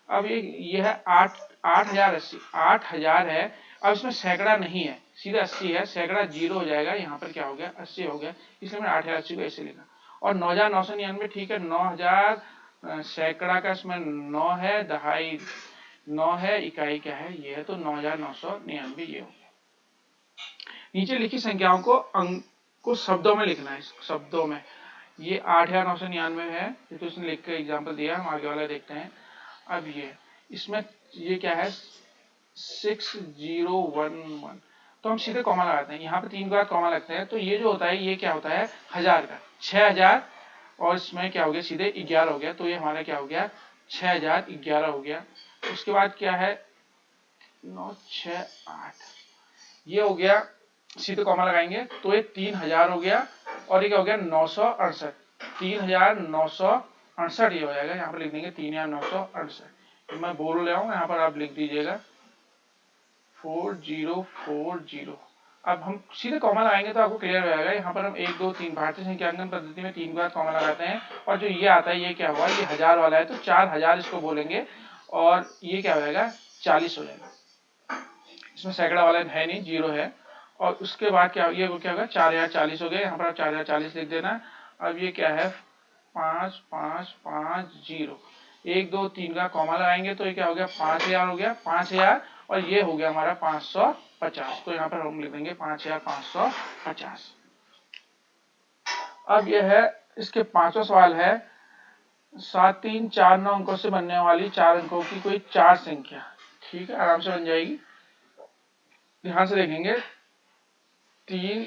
अब ये है 8080, 8000 है। अब इसमें सैकड़ा नहीं है, सीधा 80 है, सैकड़ा जीरो हो जाएगा, यहाँ पर क्या हो गया? 80 हो गया, इसलिए मैंने 8080 को ऐसे लिखा। और 9999 ठीक है, 9000 सैकड़ा का इसमें 9 है, दहाई 9 है, इकाई क्या है? ये है, तो 9999 ये हो गया। नीचे लिखी संख्याओं को को शब्दों में लिखना है, शब्दों में। ये 8999 है, ये तो इसने लिख के एग्जाम्पल दिया, हम आगे वाला देखते हैं। अब ये इसमें ये क्या है? 6011, तो हम सीधे कॉमा लगाते हैं। यहाँ पे 3 बार कॉमा लगते हैं, तो ये जो होता है ये क्या होता है? हजार का 6000, और इसमें क्या हो गया? सीधे 11 हो गया, तो ये हमारा क्या हो गया? 6011 हो गया। उसके बाद क्या है? 968, ये हो गया, सीधे कॉमा लगाएंगे तो ये 3000 हो गया, और ये क्या हो गया? 968, 3968 ये हो जाएगा। यहाँ पर लिख देंगे 3968। मैं बोल रहा हूँ, यहाँ पर आप लिख दीजिएगा 4040। अब हम सीधे कॉमा लगाएंगे तो आपको क्लियर हो जाएगा। यहाँ पर हम 1 2 3 भारतीय संख्यांकन पद्धति में 3 बार कॉमा लगाते हैं, और जो ये आता है ये क्या हुआ? ये हजार वाला है, तो 4000 इसको बोलेंगे, और ये क्या हो जाएगा? 40 हो जाएगा। इसमें सैकड़ा वाला है नहीं, जीरो है। और उसके बाद क्या, ये क्या होगा? 4040 हो गया, यहाँ पर आप 4040 लिख देना। अब ये क्या है? 5550। 1 2 3 का कॉमा लगाएंगे तो ये क्या हो गया? 5000 हो गया, 5000, और ये हो गया हमारा 550, तो यहाँ पर हम लिख देंगे 5550। अब यह है, इसके 5वां सवाल है, 7349 अंकों से बनने वाली 4 अंकों की कोई 4 संख्या। ठीक है, आराम से बन जाएगी, ध्यान से देखेंगे। 3,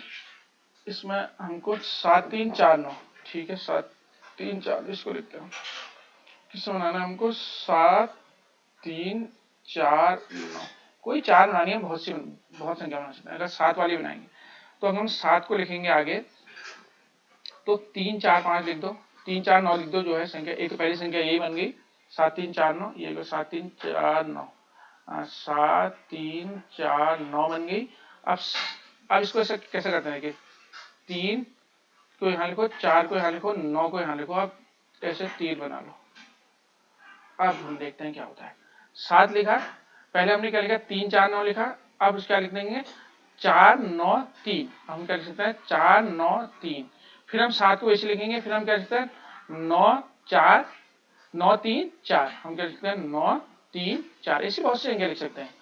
इसमें हमको 7349, ठीक है, 7349 इसको लिखते हैं। किससे बनाना है हमको? 7349, कोई 4 बनानी है, बहुत संख्या बना सकते हैं। अगर 7 वाली बनाएंगे तो अगर हम 7 को लिखेंगे आगे, तो 3 4 5 लिख दो, 3 4 9 लिख दो, जो है संख्या एक, तो पहली संख्या यही बन गई 7349, ये 7349, 7349 बन गई। अब इसको ऐसे कैसे करते हैं कि 3 को यहाँ लिखो, 4 को यहाँ लिखो, 9 को यहाँ लिखो, अब ऐसे तीर बना लो। अब हम देखते हैं क्या होता है। 7 लिखा, पहले हमने क्या लिखा? 3 4 9 लिखा। अब उसका क्या लिख देंगे? 4 9 3, हम क्या लिख सकते हैं? 4 9 3। फिर हम 7 को वैसे लिखेंगे, फिर हम क्या लिखते हैं? 9 4 9 3 4, हम क्या लिखते हैं? 9 3 4। ऐसी बहुत सी संख्या लिख सकते हैं।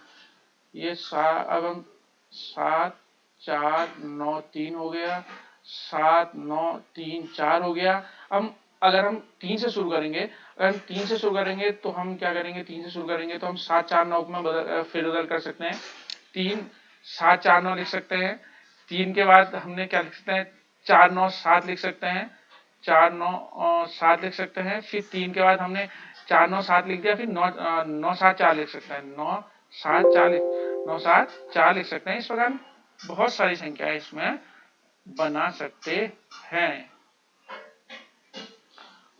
ये अब हम 7 4 9 3 हो गया, 7 9 3 4 हो गया। अब अगर हम 3 से शुरू करेंगे, अगर हम 3 से शुरू करेंगे तो हम क्या करेंगे? 3 से शुरू करेंगे तो हम 7 4 9 में फेरबदल कर सकते हैं। 3 7 4 9 लिख सकते हैं। 3 के बाद हमने क्या लिख सकते हैं? 4 9 7 लिख सकते हैं। 4 9 7 लिख सकते हैं, फिर 3 के बाद हमने 4 9 7 लिख दिया, फिर 9 9 7 4 लिख सकते हैं, 9 7 4 9 7 4 लिख सकते हैं। इस प्रकार बहुत सारी संख्याएं इसमें बना सकते हैं।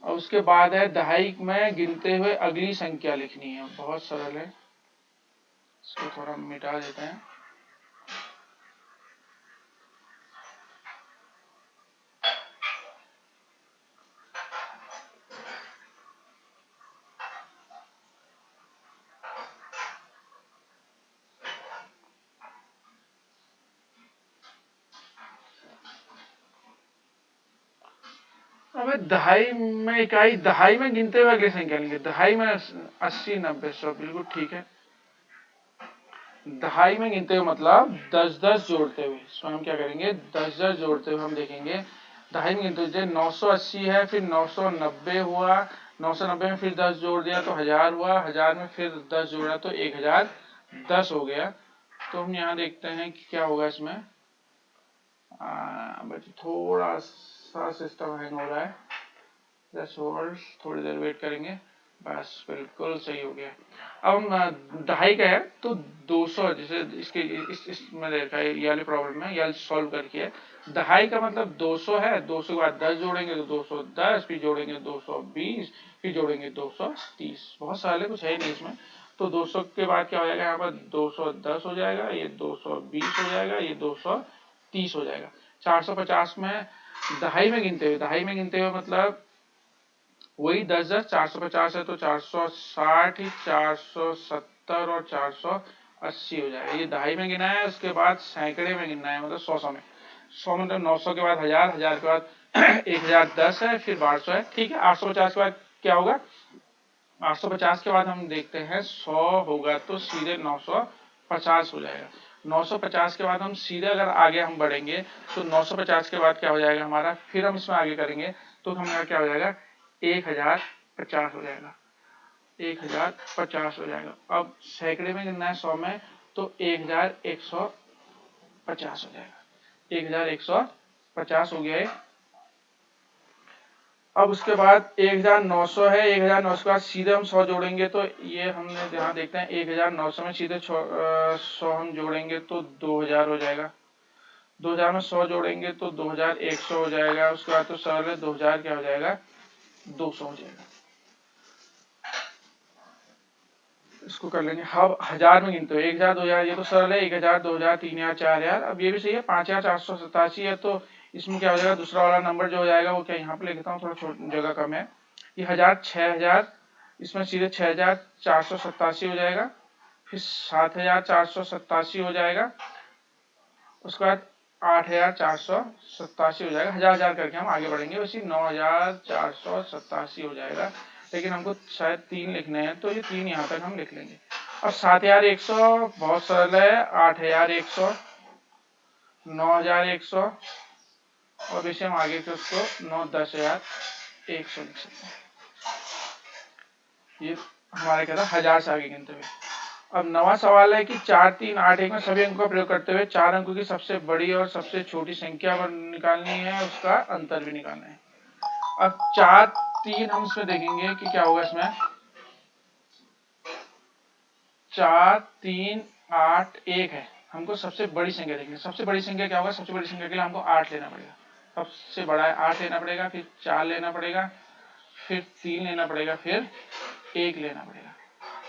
और उसके बाद है दहाई में गिनते हुए अगली संख्या लिखनी है, बहुत सरल है। इसको थोड़ा मिटा देते हैं। अब दहाई में इकाई, दहाई में गिनते हुए अगली संख्या लेंगे। दहाई में 80 90 100, बिल्कुल ठीक है। दहाई में गिनते हुए मतलब 10 10 जोड़ते हुए। इसमें हम क्या करेंगे, 10 10 जोड़ते हुए हम देखेंगे। दहाई में गिनते हुए 980 है, फिर 990 हुआ, 990 में फिर 10 जोड़ दिया तो 1000 हुआ, 1000 में फिर 10 जोड़ा तो 1010 हो गया। तो हम यहाँ देखते हैं कि क्या होगा इसमें। बस थोड़ा सा सिस्टम हैंग हो रहा है, जस्ट होल्ड, थोड़ी देर वेट करेंगे। बस बिल्कुल सही हो गया। अब हम दहाई का है तो 200, जैसे इसके इसमें देखा है ये वाली प्रॉब्लम है, ये सॉल्व करके। दहाई का मतलब 200 है, 200 के बाद 10 जोड़ेंगे तो 210, फिर जोड़ेंगे 220, फिर जोड़ेंगे 230। बहुत सारे कुछ है नहीं इसमें। तो 200 के बाद क्या हो जाएगा, यहाँ पर 210 हो जाएगा, ये 220 हो जाएगा, ये 230 हो जाएगा। 450 में दहाई में गिनते हुए मतलब वही 10 10, 450 है तो 460 ही, 470 और 480 हो जाएगा। ये दहाई में गिना है। उसके बाद सैकड़े में गिनना है, मतलब 100 में। 100 मतलब 900 के बाद 1000, 1000 के बाद 1010 है, फिर 1200 है, ठीक है। 850 के बाद क्या होगा, 850 के बाद हम देखते हैं 100 होगा तो सीधे 950 हो जाएगा। 950 के बाद हम सीधे अगर आगे हम बढ़ेंगे तो 950 के बाद क्या हो जाएगा हमारा, फिर हम इसमें आगे करेंगे तो हमारा क्या हो जाएगा, 1050 हो जाएगा, 1050 हो जाएगा। अब सैकड़े में गिनना है 100 में तो 1150 हो जाएगा, 1150 हो गया है। अब उसके बाद 1900 है, 1900 के बाद सीधे हम 100 जोड़ेंगे तो ये हमने यहाँ देखते हैं 1900 में सीधे 100 हम जोड़ेंगे तो 2000 हो जाएगा। 2000 में 100 जोड़ेंगे तो 2100 हो जाएगा। उसके बाद तो सरल है, 2000 क्या हो जाएगा, 200 हो जाएगा। इसको कर लेंगे। अब 1000 में गिनते हो 1000 2000, ये तो सरल है, 1000 2000 3000 4000। अब ये भी सही है, 5487 है तो इसमें क्या हो जाएगा, दूसरा वाला नंबर जो हो जाएगा वो क्या, यहाँ पे लिखता हूँ, थोड़ा छोटी जगह कम है। ये 1000 6000, इसमें सीधे 6487 हो जाएगा, फिर 7487 हो जाएगा, उसके बाद 8487 हो जाएगा। 1000 करके हम आगे बढ़ेंगे, वैसे 9487 हो जाएगा। लेकिन हमको शायद 3 लिखने हैं तो ये 3 यहाँ तक हम लिख लेंगे। और 7100 बहुत सरल है, 8100, 9100 और वैसे हम आगे के उसको 9 10 1100 लिख सकते हैं। ये हमारे कहता है 1000 से आगे गिनते हुए। अब नवा सवाल है कि 4 3 8 1 में सभी अंकों का प्रयोग करते हुए 4 अंकों की सबसे बड़ी और सबसे छोटी संख्या निकालनी है, उसका अंतर भी निकालना है। अब 4 3 हम इसमें देखेंगे कि क्या होगा इसमें। 4 3 8 1 है, हमको सबसे बड़ी संख्या देखनी है। सबसे बड़ी संख्या क्या होगा, सबसे बड़ी संख्या के लिए हमको 8 लेना पड़ेगा। सबसे बड़ा है 8 लेना पड़ेगा, फिर 4 लेना पड़ेगा, फिर 3 लेना पड़ेगा, फिर 1 लेना पड़ेगा।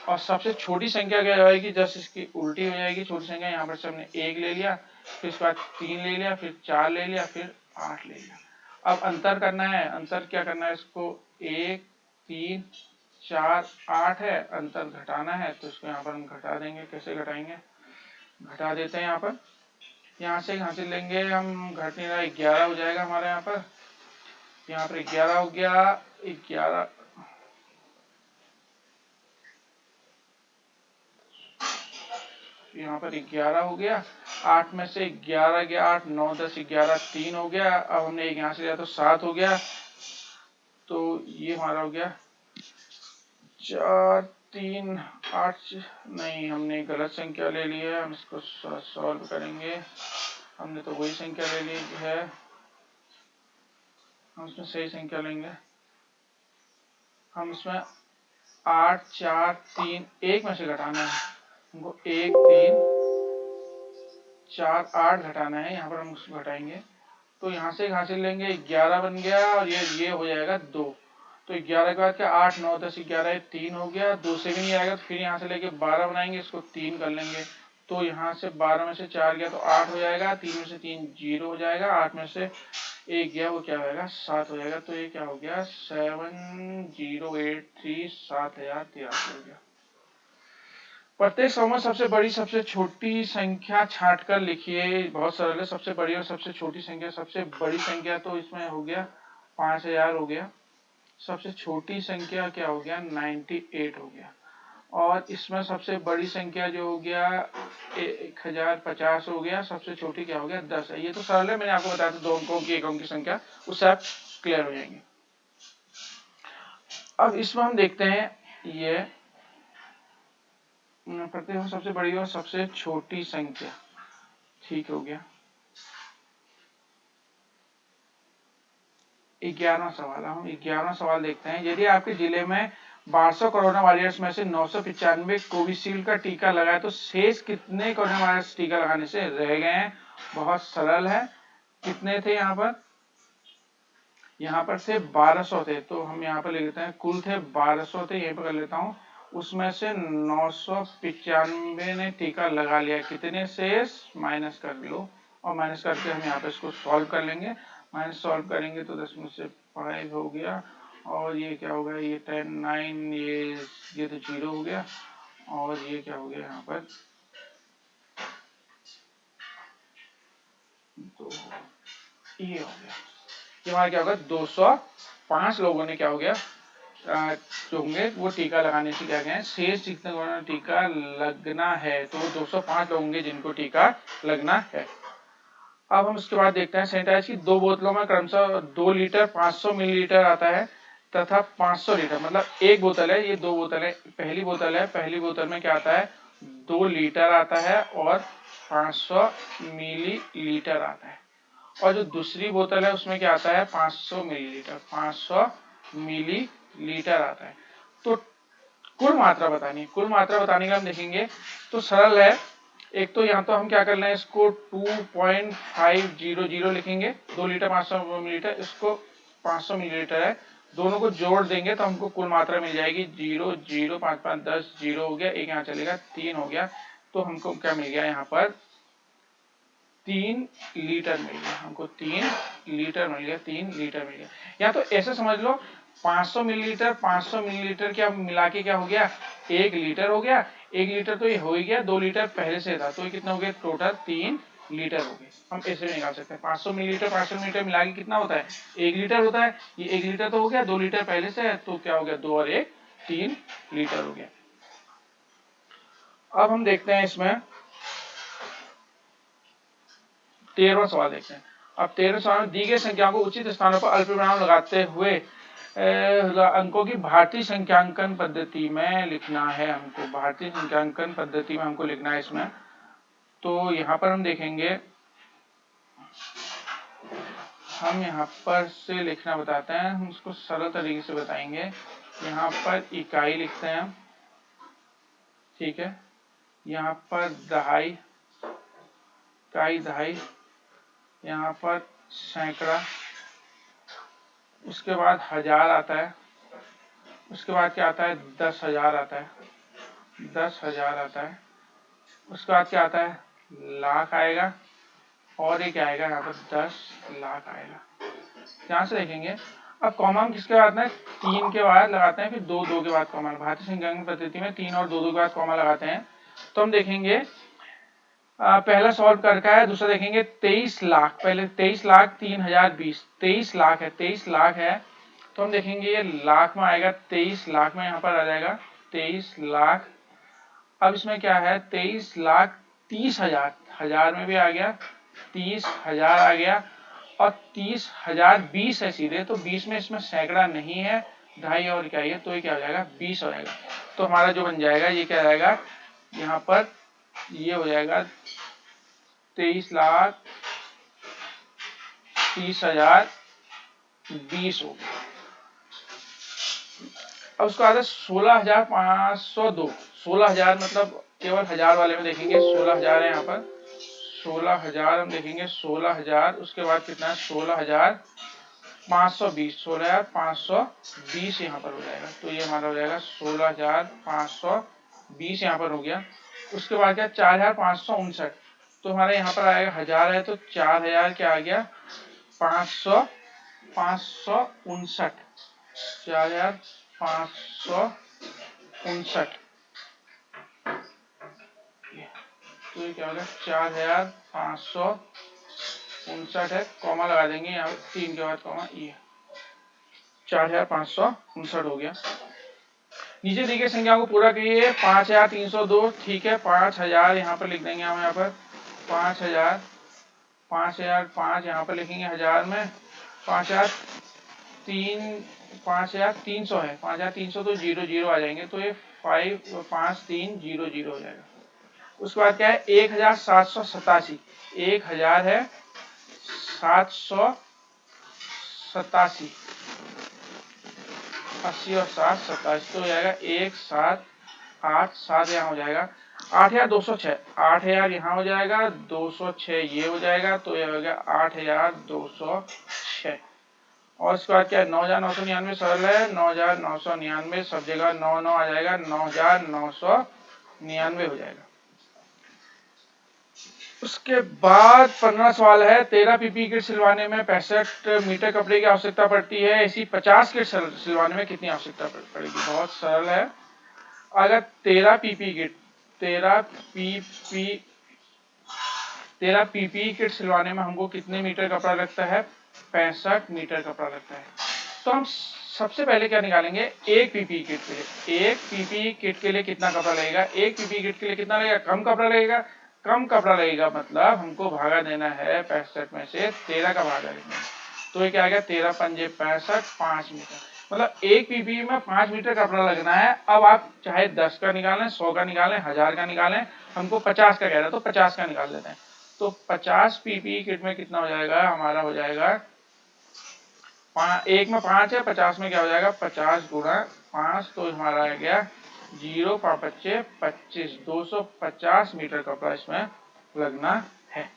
और सबसे छोटी संख्या क्या जाएगी, जस्ट इसकी उल्टी हो जाएगी। छोटी संख्या यहाँ पर से हमने 1 ले लिया, फिर उसके बाद 3 ले लिया, फिर 4 ले लिया, फिर 8 ले लिया। अब अंतर करना है, अंतर क्या करना है, इसको 1 3 4 8 है, अंतर घटाना है तो इसको यहाँ पर हम घटा देंगे। कैसे घटाएंगे, घटा देते हैं यहाँ पर, यहाँ से यहाँ से लेंगे हम, घट नहीं रहा, 11 हो जाएगा हमारे यहाँ पर 11 हो गया। 11 यहाँ पर 11 हो गया। 8 में से 11 गया, 8 9 10 11 3 हो गया। अब हमने एक यहाँ से लिया तो 7 हो गया, तो ये हमारा हो गया 4 3 8। नहीं, हमने गलत संख्या ले ली है, हम इसको सॉल्व करेंगे। हमने तो वही संख्या ले ली है, हम इसमें सही संख्या लेंगे। हम इसमें 8 4 3 1 में से घटाना है हमको, 1 3 4 8 घटाना है, यहाँ पर हम उसको घटाएंगे तो यहाँ से हासिल लेंगे 11 बन गया और ये हो जाएगा 2। तो 11 के बाद क्या 8 9 10 11 3 हो गया, 2 से भी नहीं आएगा तो फिर यहाँ से लेके 12 बनाएंगे, इसको 3 कर लेंगे तो यहाँ से 12 में से 4 गया तो 8 हो जाएगा, 3 में से 3 0 हो जाएगा, 8 में से 1 गया वो क्या हो जाएगा 7 हो जाएगा। तो ये क्या हो गया 7083 7083 हो गया। प्रत्येक समूह में सबसे बड़ी सबसे छोटी संख्या छांट कर लिखिए। बहुत सरल है, सबसे बड़ी और सबसे छोटी संख्या। सबसे बड़ी संख्या तो इसमें हो गया 5000 हो गया, सबसे छोटी संख्या क्या हो गया 98 हो गया, और इसमें सबसे बड़ी संख्या जो हो गया 1050 हो गया, सबसे छोटी क्या हो गया 10 है। ये तो सरल है, मैंने आपको बताया था 2 अंकों की 1 अंक की संख्या, उससे आप क्लियर हो जाएंगे। अब इसमें हम देखते हैं ये प्रत्येक सबसे बड़ी और सबसे छोटी संख्या, ठीक हो गया। 11वां सवाल, हम 11वां सवाल देखते हैं। यदि आपके जिले में 1200 कोरोना वॉरियर्स में से 995 कोविशील्ड का टीका लगाए तो शेष कितने कोरोना वायरस टीका लगाने से रह गए हैं? बहुत सरल है, कितने थे यहाँ पर थे 1200 थे, तो हम यहाँ पर लिख देते हैं कुल थे 1200 थे, यहीं पर कर लेता हूँ। उसमें से 995 ने टीका लगा लिया, कितने शेष माइनस कर लो, और माइनस करके हम यहाँ पे इसको सॉल्व कर लेंगे। माइनस सॉल्व करेंगे तो 10 में से 5 हो गया, और ये क्या हो गया ये 10 9 ये तो 0 हो गया, और ये क्या हो गया यहाँ पर तो ये हो गया, ये हमारा क्या होगा 205 लोगों ने क्या हो गया जो होंगे वो टीका लगाने से क्या गए, शेष जितने लोगों ने टीका लगना है तो 205 लोग होंगे जिनको टीका लगना है। अब हम उसके बाद देखते हैं सैनिटाइज की 2 बोतलों में क्रमशः 2 लीटर 500 मिलीलीटर आता है तथा 500 लीटर, मतलब एक बोतल है, ये 2 बोतल है। पहली बोतल है, पहली बोतल में क्या आता है 2 लीटर आता है और 500 मिलीलीटर आता है, और जो दूसरी बोतल है उसमें क्या आता है 500 मिलीलीटर, 500 मिलीलीटर आता है। तो कुल मात्रा बतानी है, कुल मात्रा बताने का हम देखेंगे तो सरल है। एक तो यहाँ तो हम क्या कर रहे हैं इसको 2.500 लिखेंगे, 2 लीटर 500 मिलीलीटर, इसको 500 मिलीलीटर है, दोनों को जोड़ देंगे तो हमको कुल मात्रा मिल जाएगी 0 0 5 5 10 0 हो गया, एक यहाँ चलेगा 3 हो गया, तो हमको क्या मिल गया यहाँ पर 3 लीटर मिल गया, हमको 3 लीटर मिल गया, 3 लीटर मिल गया। या तो ऐसे समझ लो 500 मिलीलीटर क्या मिला के क्या हो गया 1 लीटर हो गया, 1 लीटर तो ये हो ही गया, 2 लीटर पहले से था तो ये कितना हो गया टोटल 3 लीटर हो गए। हम ऐसे भी निकाल सकते हैं 500 मिलीलीटर मिला के कितना होता है 1 लीटर होता है, ये 1 लीटर तो हो गया, 2 लीटर पहले से है तो क्या हो गया 2 और 1 3 लीटर हो गया। अब हम देखते हैं इसमें 13वां सवाल देखते हैं। अब 13वें सवाल में दी गई संख्याओं को उचित स्थानों पर अल्पविराम लगाते हुए अंकों की भारतीय संख्यांकन पद्धति में लिखना है हमको, भारतीय संख्यांकन पद्धति में हमको लिखना है इसमें। तो यहाँ पर हम देखेंगे, हम यहाँ पर से लिखना बताते हैं, हम उसको सरल तरीके से बताएंगे। यहाँ पर इकाई लिखते हैं, ठीक है, यहाँ पर दहाई, इकाई दहाई, यहाँ पर सैकड़ा, उसके बाद हजार आता है, उसके बाद क्या आता है 10,000 आता है, 10,000 आता है, उसके बाद क्या आता है लाख आएगा, और एक आएगा यहाँ पर 10 लाख आएगा। ध्यान से देखेंगे। अब कॉमा हम किसके बाद में 3 के बाद लगाते हैं, फिर 2 2 के बाद कॉमा, भारतीय संख्यांकन पद्धति में 3 और 2 2 के बाद कॉमा लगाते हैं। तो हम देखेंगे पहला सॉल्व करके है, दूसरा देखेंगे 23 लाख, पहले 23 लाख 3020, 23 लाख है, 23 लाख है, तो हम देखेंगे ये लाख में आएगा, 23 लाख में यहाँ पर आ जाएगा 23 लाख। अब इसमें क्या है 23 लाख 30,000, हजार में भी आ गया, 30,000 आ गया, और 30,000 20 है सीधे, तो 20 में इसमें सैकड़ा नहीं है, ढाई और क्या है तो ये क्या हो जाएगा 20 हो जाएगा। तो हमारा जो बन जाएगा ये क्या रहेगा यहाँ पर ये हो जाएगा 23 लाख 30,000 20 हो गया। अब उसको आता है 16,502। 16,000 मतलब केवल हजार वाले में देखेंगे 16,000 है यहाँ पर। 16,000 हम देखेंगे 16,000, उसके बाद कितना है 16,520। 16,520 यहाँ पर हो जाएगा, तो ये हमारा हो जाएगा 16,520 यहाँ पर हो गया। उसके बाद क्या 4,559, तो हमारे यहाँ पर आएगा हजार है तो 4,000 क्या आ गया 559। 4,559, तो ये क्या हो गया 4,559 है, कॉमा लगा देंगे यहाँ 3 के बाद कॉमा, ये 4,559 हो गया। नीचे दी गई संख्या को पूरा करिए। 5,302, ठीक है 5,000 यहाँ पर लिख देंगे हम, यहाँ पर 5,000, 5,005 यहाँ पर लिखेंगे हजार में, 5,300 है, 5,300 तो 00 आ जाएंगे, तो ये 5,300 हो जाएगा। उसके बाद क्या है 1,787, 1,000 है 787, 80 और 7 27, तो हो जाएगा 1,787 यहाँ हो जाएगा। 8,206, 8,000 यहाँ हो जाएगा, 206 ये हो जाएगा, तो ये हो गया 8,206। और इसके बाद क्या है 9,999 सरल है, 9,999 सब जगह 9 आ जाएगा, 9,999 हो जाएगा। उसके बाद 15 सवाल है। 13 पीपी किट सिलवाने में 65 मीटर कपड़े की आवश्यकता पड़ती है, इसी 50 किट सिलवाने में कितनी आवश्यकता पड़ेगी। बहुत सरल है। अगर 13 पीपी किट 13 पीपी किट सिलवाने में हमको कितने मीटर कपड़ा लगता है 65 मीटर कपड़ा लगता है। तो हम सबसे पहले क्या निकालेंगे एक पीपी किट के लिए, एक पीपी किट के लिए कितना कपड़ा लगेगा, एक पीपी किट के लिए कितना लगेगा, कम कपड़ा लगेगा, कम कपड़ा लगेगा मतलब हमको भागा देना है 65 में से 13 का भागा देना है, तो ये क्या आ गया 13 पंजे 65, 5 मीटर, मतलब एक पीपी में 5 मीटर कपड़ा लगना है। अब आप चाहे 10 का निकालें, 100 का निकालें, 1000 का निकालें, हमको 50 का कह रहा है तो 50 का निकाल देते हैं। तो 50 पीपी किट में कितना हो जाएगा हमारा, हो जाएगा एक में 5 है, 50 में क्या हो जाएगा 50 गुणा 5, तो हमारा आ गया 0 5 बच्चे 25, 250 मीटर कपड़ा इसमें लगना है।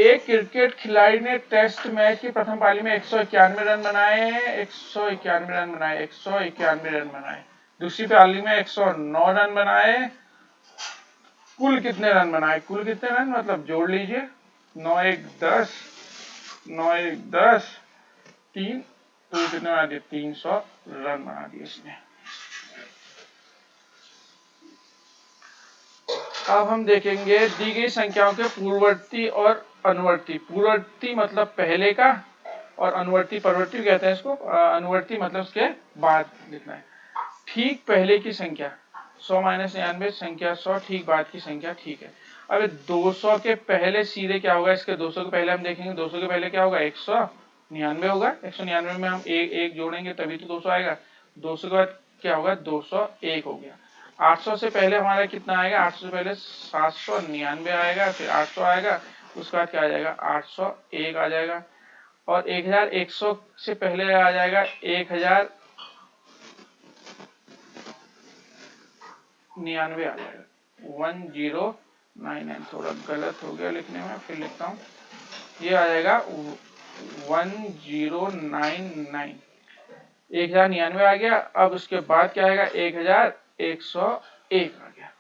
एक क्रिकेट खिलाड़ी ने टेस्ट मैच की प्रथम पारी में 191 रन बनाए, 191 रन बनाए, 191 रन बनाए। दूसरी पारी में 109 रन बनाए। कुल कितने रन बनाए, कुल कितने रन मतलब जोड़ लीजिए, 9 1 10, 9 1 10, 3, तो कितने बना दिए 300 रन बना दिए इसने। अब हम देखेंगे दी गई संख्याओं के पूर्ववर्ती और अनुवर्ती। पूर्ववर्ती मतलब पहले का, और अनुवर्ती परवर्ती कहते हैं इसको। अनुवर्ती मतलब उसके बाद लिखना है। ठीक पहले की संख्या 100 माइनस 99, संख्या 100 ठीक बाद की संख्या, ठीक है। अब 200 के पहले सीधे क्या होगा, इसके 200 के पहले हम देखेंगे 200 के पहले क्या होगा 199 होगा। 199 में हम एक जोड़ेंगे तभी तो 200 आएगा। 200 के बाद क्या होगा 201 हो गया। 800 से पहले हमारा कितना आएगा, 800 से पहले 799 आएगा, फिर 800 आएगा, उसके बाद क्या आ जाएगा 801 आ जाएगा। और 1100 से पहले आ जाएगा 1099 आ जाएगा, 1099। थोड़ा गलत हो गया लिखने में, फिर लिखता हूँ, ये आ जाएगा 1099, 1099 आ गया। अब उसके बाद क्या आएगा 1101 आ गया।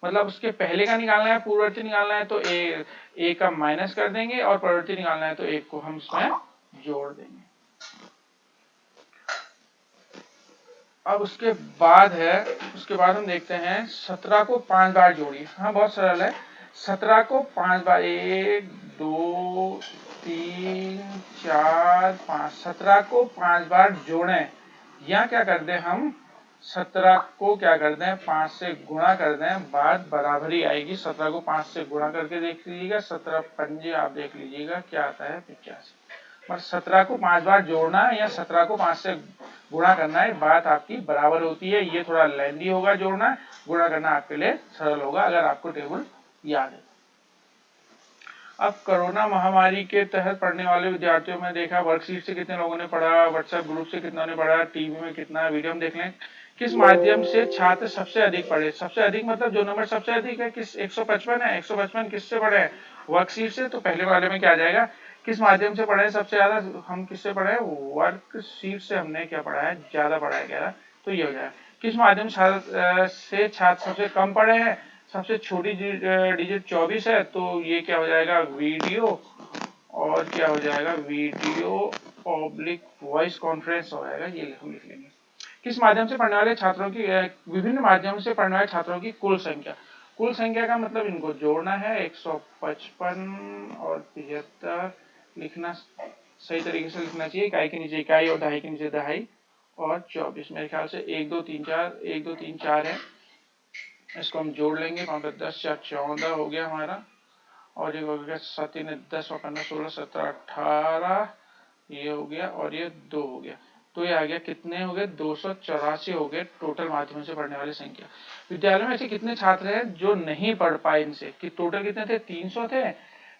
मतलब उसके पहले का निकालना है, पूर्ववर्ती निकालना है तो ए का माइनस कर देंगे, और परवर्ती निकालना है तो एक को हम इसमें जोड़ देंगे। अब उसके बाद हम देखते हैं 17 को 5 बार जोड़िए। हाँ बहुत सरल है। 17 को 5 बार, 1 2 3 4 5, 17 को 5 बार जोड़ें, या क्या कर दें हम 17 को क्या कर दें 5 से गुणा कर दें, बात बराबरी आएगी। 17 को 5 से गुणा करके देख लीजिएगा, 17 पंजे आप देख लीजिएगा क्या आता है 85। पर 17 को 5 बार जोड़ना है या 17 को 5 से गुणा करना है, बात आपकी बराबर होती है। ये थोड़ा लेंदी होगा जोड़ना, गुणा करना आपके लिए सरल होगा अगर आपको टेबल याद है। अब कोरोना महामारी के तहत पढ़ने वाले विद्यार्थियों में देखा वर्कशीट से कितने लोगों ने पढ़ा, व्हाट्सएप ग्रुप से कितना ने पढ़ा, टीवी में कितना, वीडियो में देख लें किस माध्यम से छात्र सबसे अधिक पढ़े। सबसे अधिक मतलब जो नंबर सबसे अधिक है किस 155 है, 155 किससे पढ़े हैं, वर्कशीट से। तो पहले वाले में क्या आ जाएगा, किस माध्यम से पढ़े सबसे ज्यादा, हम किससे पढ़े, वर्कशीट से हमने क्या पढ़ा है, ज्यादा पढ़ा है 11। तो ये हो जाएगा किस माध्यम से छात्र सबसे कम पढ़े हैं, सबसे छोटी डिजिट 24 है, तो ये क्या हो जाएगा, वीडियो, और क्या हो जाएगा, वीडियो ऑब्लिक वॉइस कॉन्फ्रेंस हो जाएगा, ये हम लिख लेंगे। किस माध्यम से पढ़ने वाले छात्रों की, विभिन्न माध्यम से पढ़ने वाले छात्रों की कुल संख्या। कुल संख्या का मतलब इनको जोड़ना है, 155 और 75 लिखना सही तरीके से लिखना चाहिए, इकाई के नीचे इकाई और दहाई के नीचे दहाई, और 24 मेरे ख्याल से 1 2 3 4, 1 2 3 4 है, इसको हम जोड़ लेंगे, 10 4 14 हो गया हमारा, और ये हो गया 7 10 और 15 16 17 18, ये हो गया, और ये 2 हो गया। तो ये आ गया कितने हो गए, 284 हो गए टोटल माध्यम से पढ़ने वाली संख्या। विद्यालय में ऐसे कितने छात्र हैं जो नहीं पढ़ पाए इनसे, कि टोटल कितने थे, 300 थे,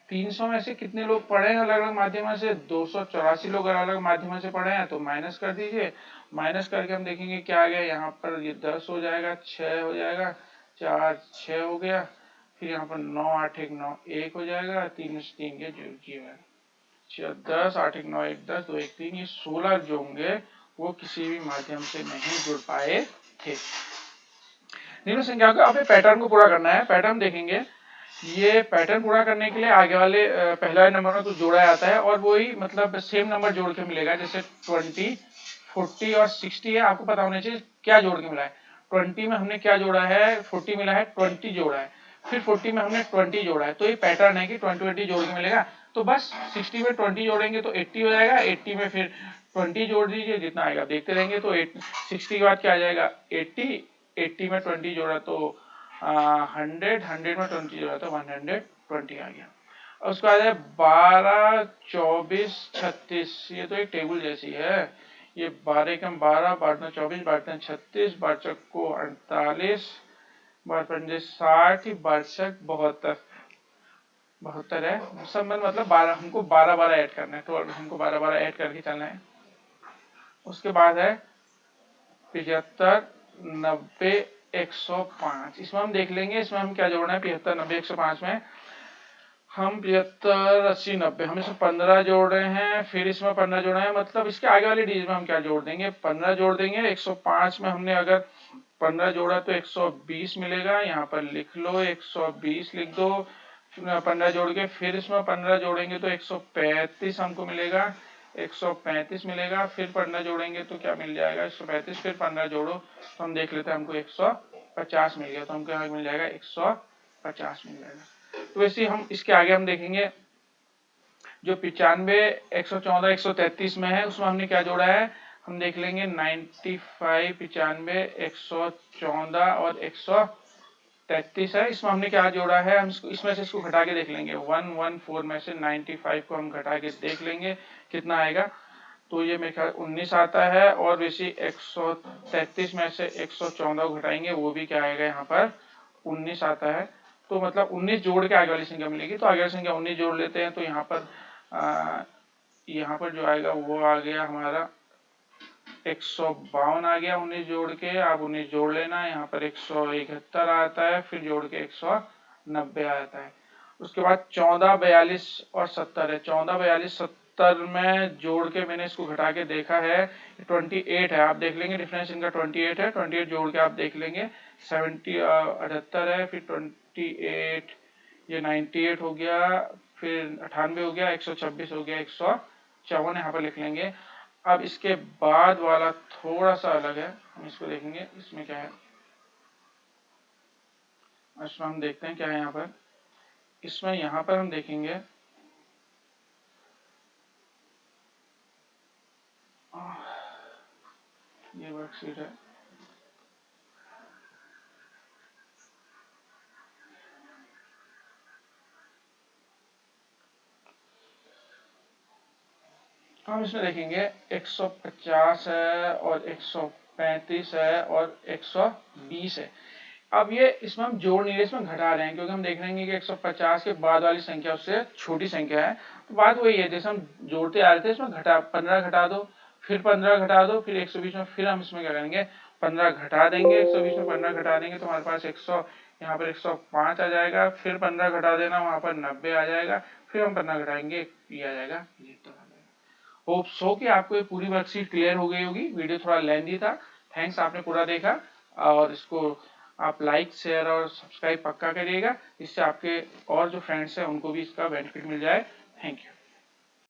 300 में से कितने लोग पढ़े हैं अलग अलग माध्यम से, 284 लोग अलग अलग माध्यम से पढ़े हैं। तो माइनस कर दीजिए, माइनस करके हम देखेंगे क्या आ गया, यहाँ पर ये 10 हो जाएगा, 6 हो जाएगा, 4 6 हो गया, फिर यहाँ पर 9 8 1 9 1 हो जाएगा, 3 3 के जीरो है, 10 8 1 9 1 10 2 1 3, ये 16 जो होंगे वो किसी भी माध्यम से नहीं जुड़ पाए थे। निम्न संख्याओं का अब पैटर्न को पूरा करना है। पैटर्न देखेंगे, ये पैटर्न पूरा करने के लिए आगे वाले पहला नंबर में कुछ जोड़ा जाता है, और वही मतलब सेम नंबर जोड़ के मिलेगा, जैसे 20 40 और 60 है, आपको पता होना चाहिए क्या जोड़ के मिला है। 20 में हमने क्या जोड़ा है, 40 मिला है, 20 जोड़ा है, फिर 40 में हमने 20 जोड़ा है, तो ये पैटर्न है कि 20 जोड़ के मिलेगा। तो बस 60 में 20 जोड़ेंगे तो 80 हो जाएगा, 80 में फिर 20 जोड़ दीजिए, जितना आएगा देखते रहेंगे। तो 60 के बाद क्या आ जाएगा, 80, 80 में 20 जोड़ा तो 100, 100 में 20 जोड़ा तो 120 आ गया। और उसके बाद है 12 24 36, ये तो एक टेबल जैसी है, ये 12 कम 12, 12 24, 12 36, 12 को 48, 12 60, 12 72, 72 है सब, मतलब 12, हमको 12 12 ऐड करना है, तो हमको 12 12 ऐड करके चलना है। उसके बाद है 75 90 105, इसमें हम देख लेंगे, इसमें हम क्या जोड़ना है, 75 90 105 में हम 75 80 90, हम इसमें 15 जोड़ रहे हैं, फिर इसमें 15 जोड़ा है, मतलब इसके आगे वाली डिजिट में हम क्या जोड़ देंगे, 15 जोड़ देंगे। 105 में हमने अगर 15 जोड़ा तो 120 मिलेगा, यहाँ पर लिख लो 120 लिख दो, 15 जोड़ के फिर इसमें 15 जोड़ेंगे तो 135 हमको मिलेगा, 135 मिलेगा, फिर 15 जोड़ेंगे तो क्या मिल जाएगा, 135, फिर 15 जोड़ो तो हम देख लेते हैं, हमको 150 मिल गया, तो हमको यहाँ मिल जाएगा 150 मिल जाएगा। तो वैसे हम इसके आगे हम देखेंगे, जो 95 114 133 में है, उसमें हमने क्या जोड़ा है, हम देख लेंगे 95 95 114 और 133 है, इसमें हमने क्या जोड़ा है, हम इसमें से इसको घटा के देख लेंगे, 114 में से 95 को हम घटा के देख लेंगे कितना आएगा, तो ये मेरे ख्याल 19 आता है, और वैसे 133 में से 114 को घटाएंगे, वो भी क्या आएगा यहाँ पर 19 आता है। तो मतलब 19 जोड़ के आगे वाली संख्या मिलेगी, तो आगे वाली संख्या 19 जोड़ लेते हैं, तो यहाँ पर जो आएगा वो आ गया हमारा 152 आ गया 19 जोड़ के, आप 19 जोड़ लेना, यहाँ पर 171 आता है, फिर जोड़ के 190 आता है। उसके बाद 14 42 और 70 है, 14 42 70 में जोड़ के मैंने इसको घटा के देखा है, 28 है, आप देख लेंगे डिफरेंस इनका 28 है, 28 जोड़ के आप देख लेंगे 78 है, फिर 28 ये 98 हो गया, फिर 98 हो गया, 126 हो गया, 154 यहाँ पर लिख लेंगे। अब इसके बाद वाला थोड़ा सा अलग है, हम इसको देखेंगे इसमें क्या है, इसमें हम देखते हैं क्या है यहाँ पर, इसमें यहाँ पर हम देखेंगे ये वर्कशीट है, हम इसमें देखेंगे 150 है और 135 है और 120 है। अब ये इसमें हम जोड़ नहीं रहे, इसमें घटा रहे हैं, क्योंकि हम देख रहे हैं कि 150 के बाद वाली संख्या उससे छोटी संख्या है। तो बात वही है, जैसे हम जोड़ते आ रहे थे, इसमें 15 घटा दो, फिर 15 घटा दो, फिर 120 में फिर हम इसमें क्या करेंगे, 15 घटा देंगे, 120 में 15 घटा देंगे तो हमारे पास 100, यहाँ पर 105 आ जाएगा, फिर 15 घटा देना, वहां पर 90 आ जाएगा, फिर हम 15 घटाएंगे, ये आ जाएगा 75 आ जाएगा। होप सो कि आपको ये पूरी वर्कशीट क्लियर हो गई होगी। वीडियो थोड़ा लेंथी था, थैंक्स आपने पूरा देखा, और इसको आप लाइक शेयर और सब्सक्राइब पक्का करिएगा, जिससे आपके और जो फ्रेंड्स हैं उनको भी इसका बेनिफिट मिल जाए। Thank you.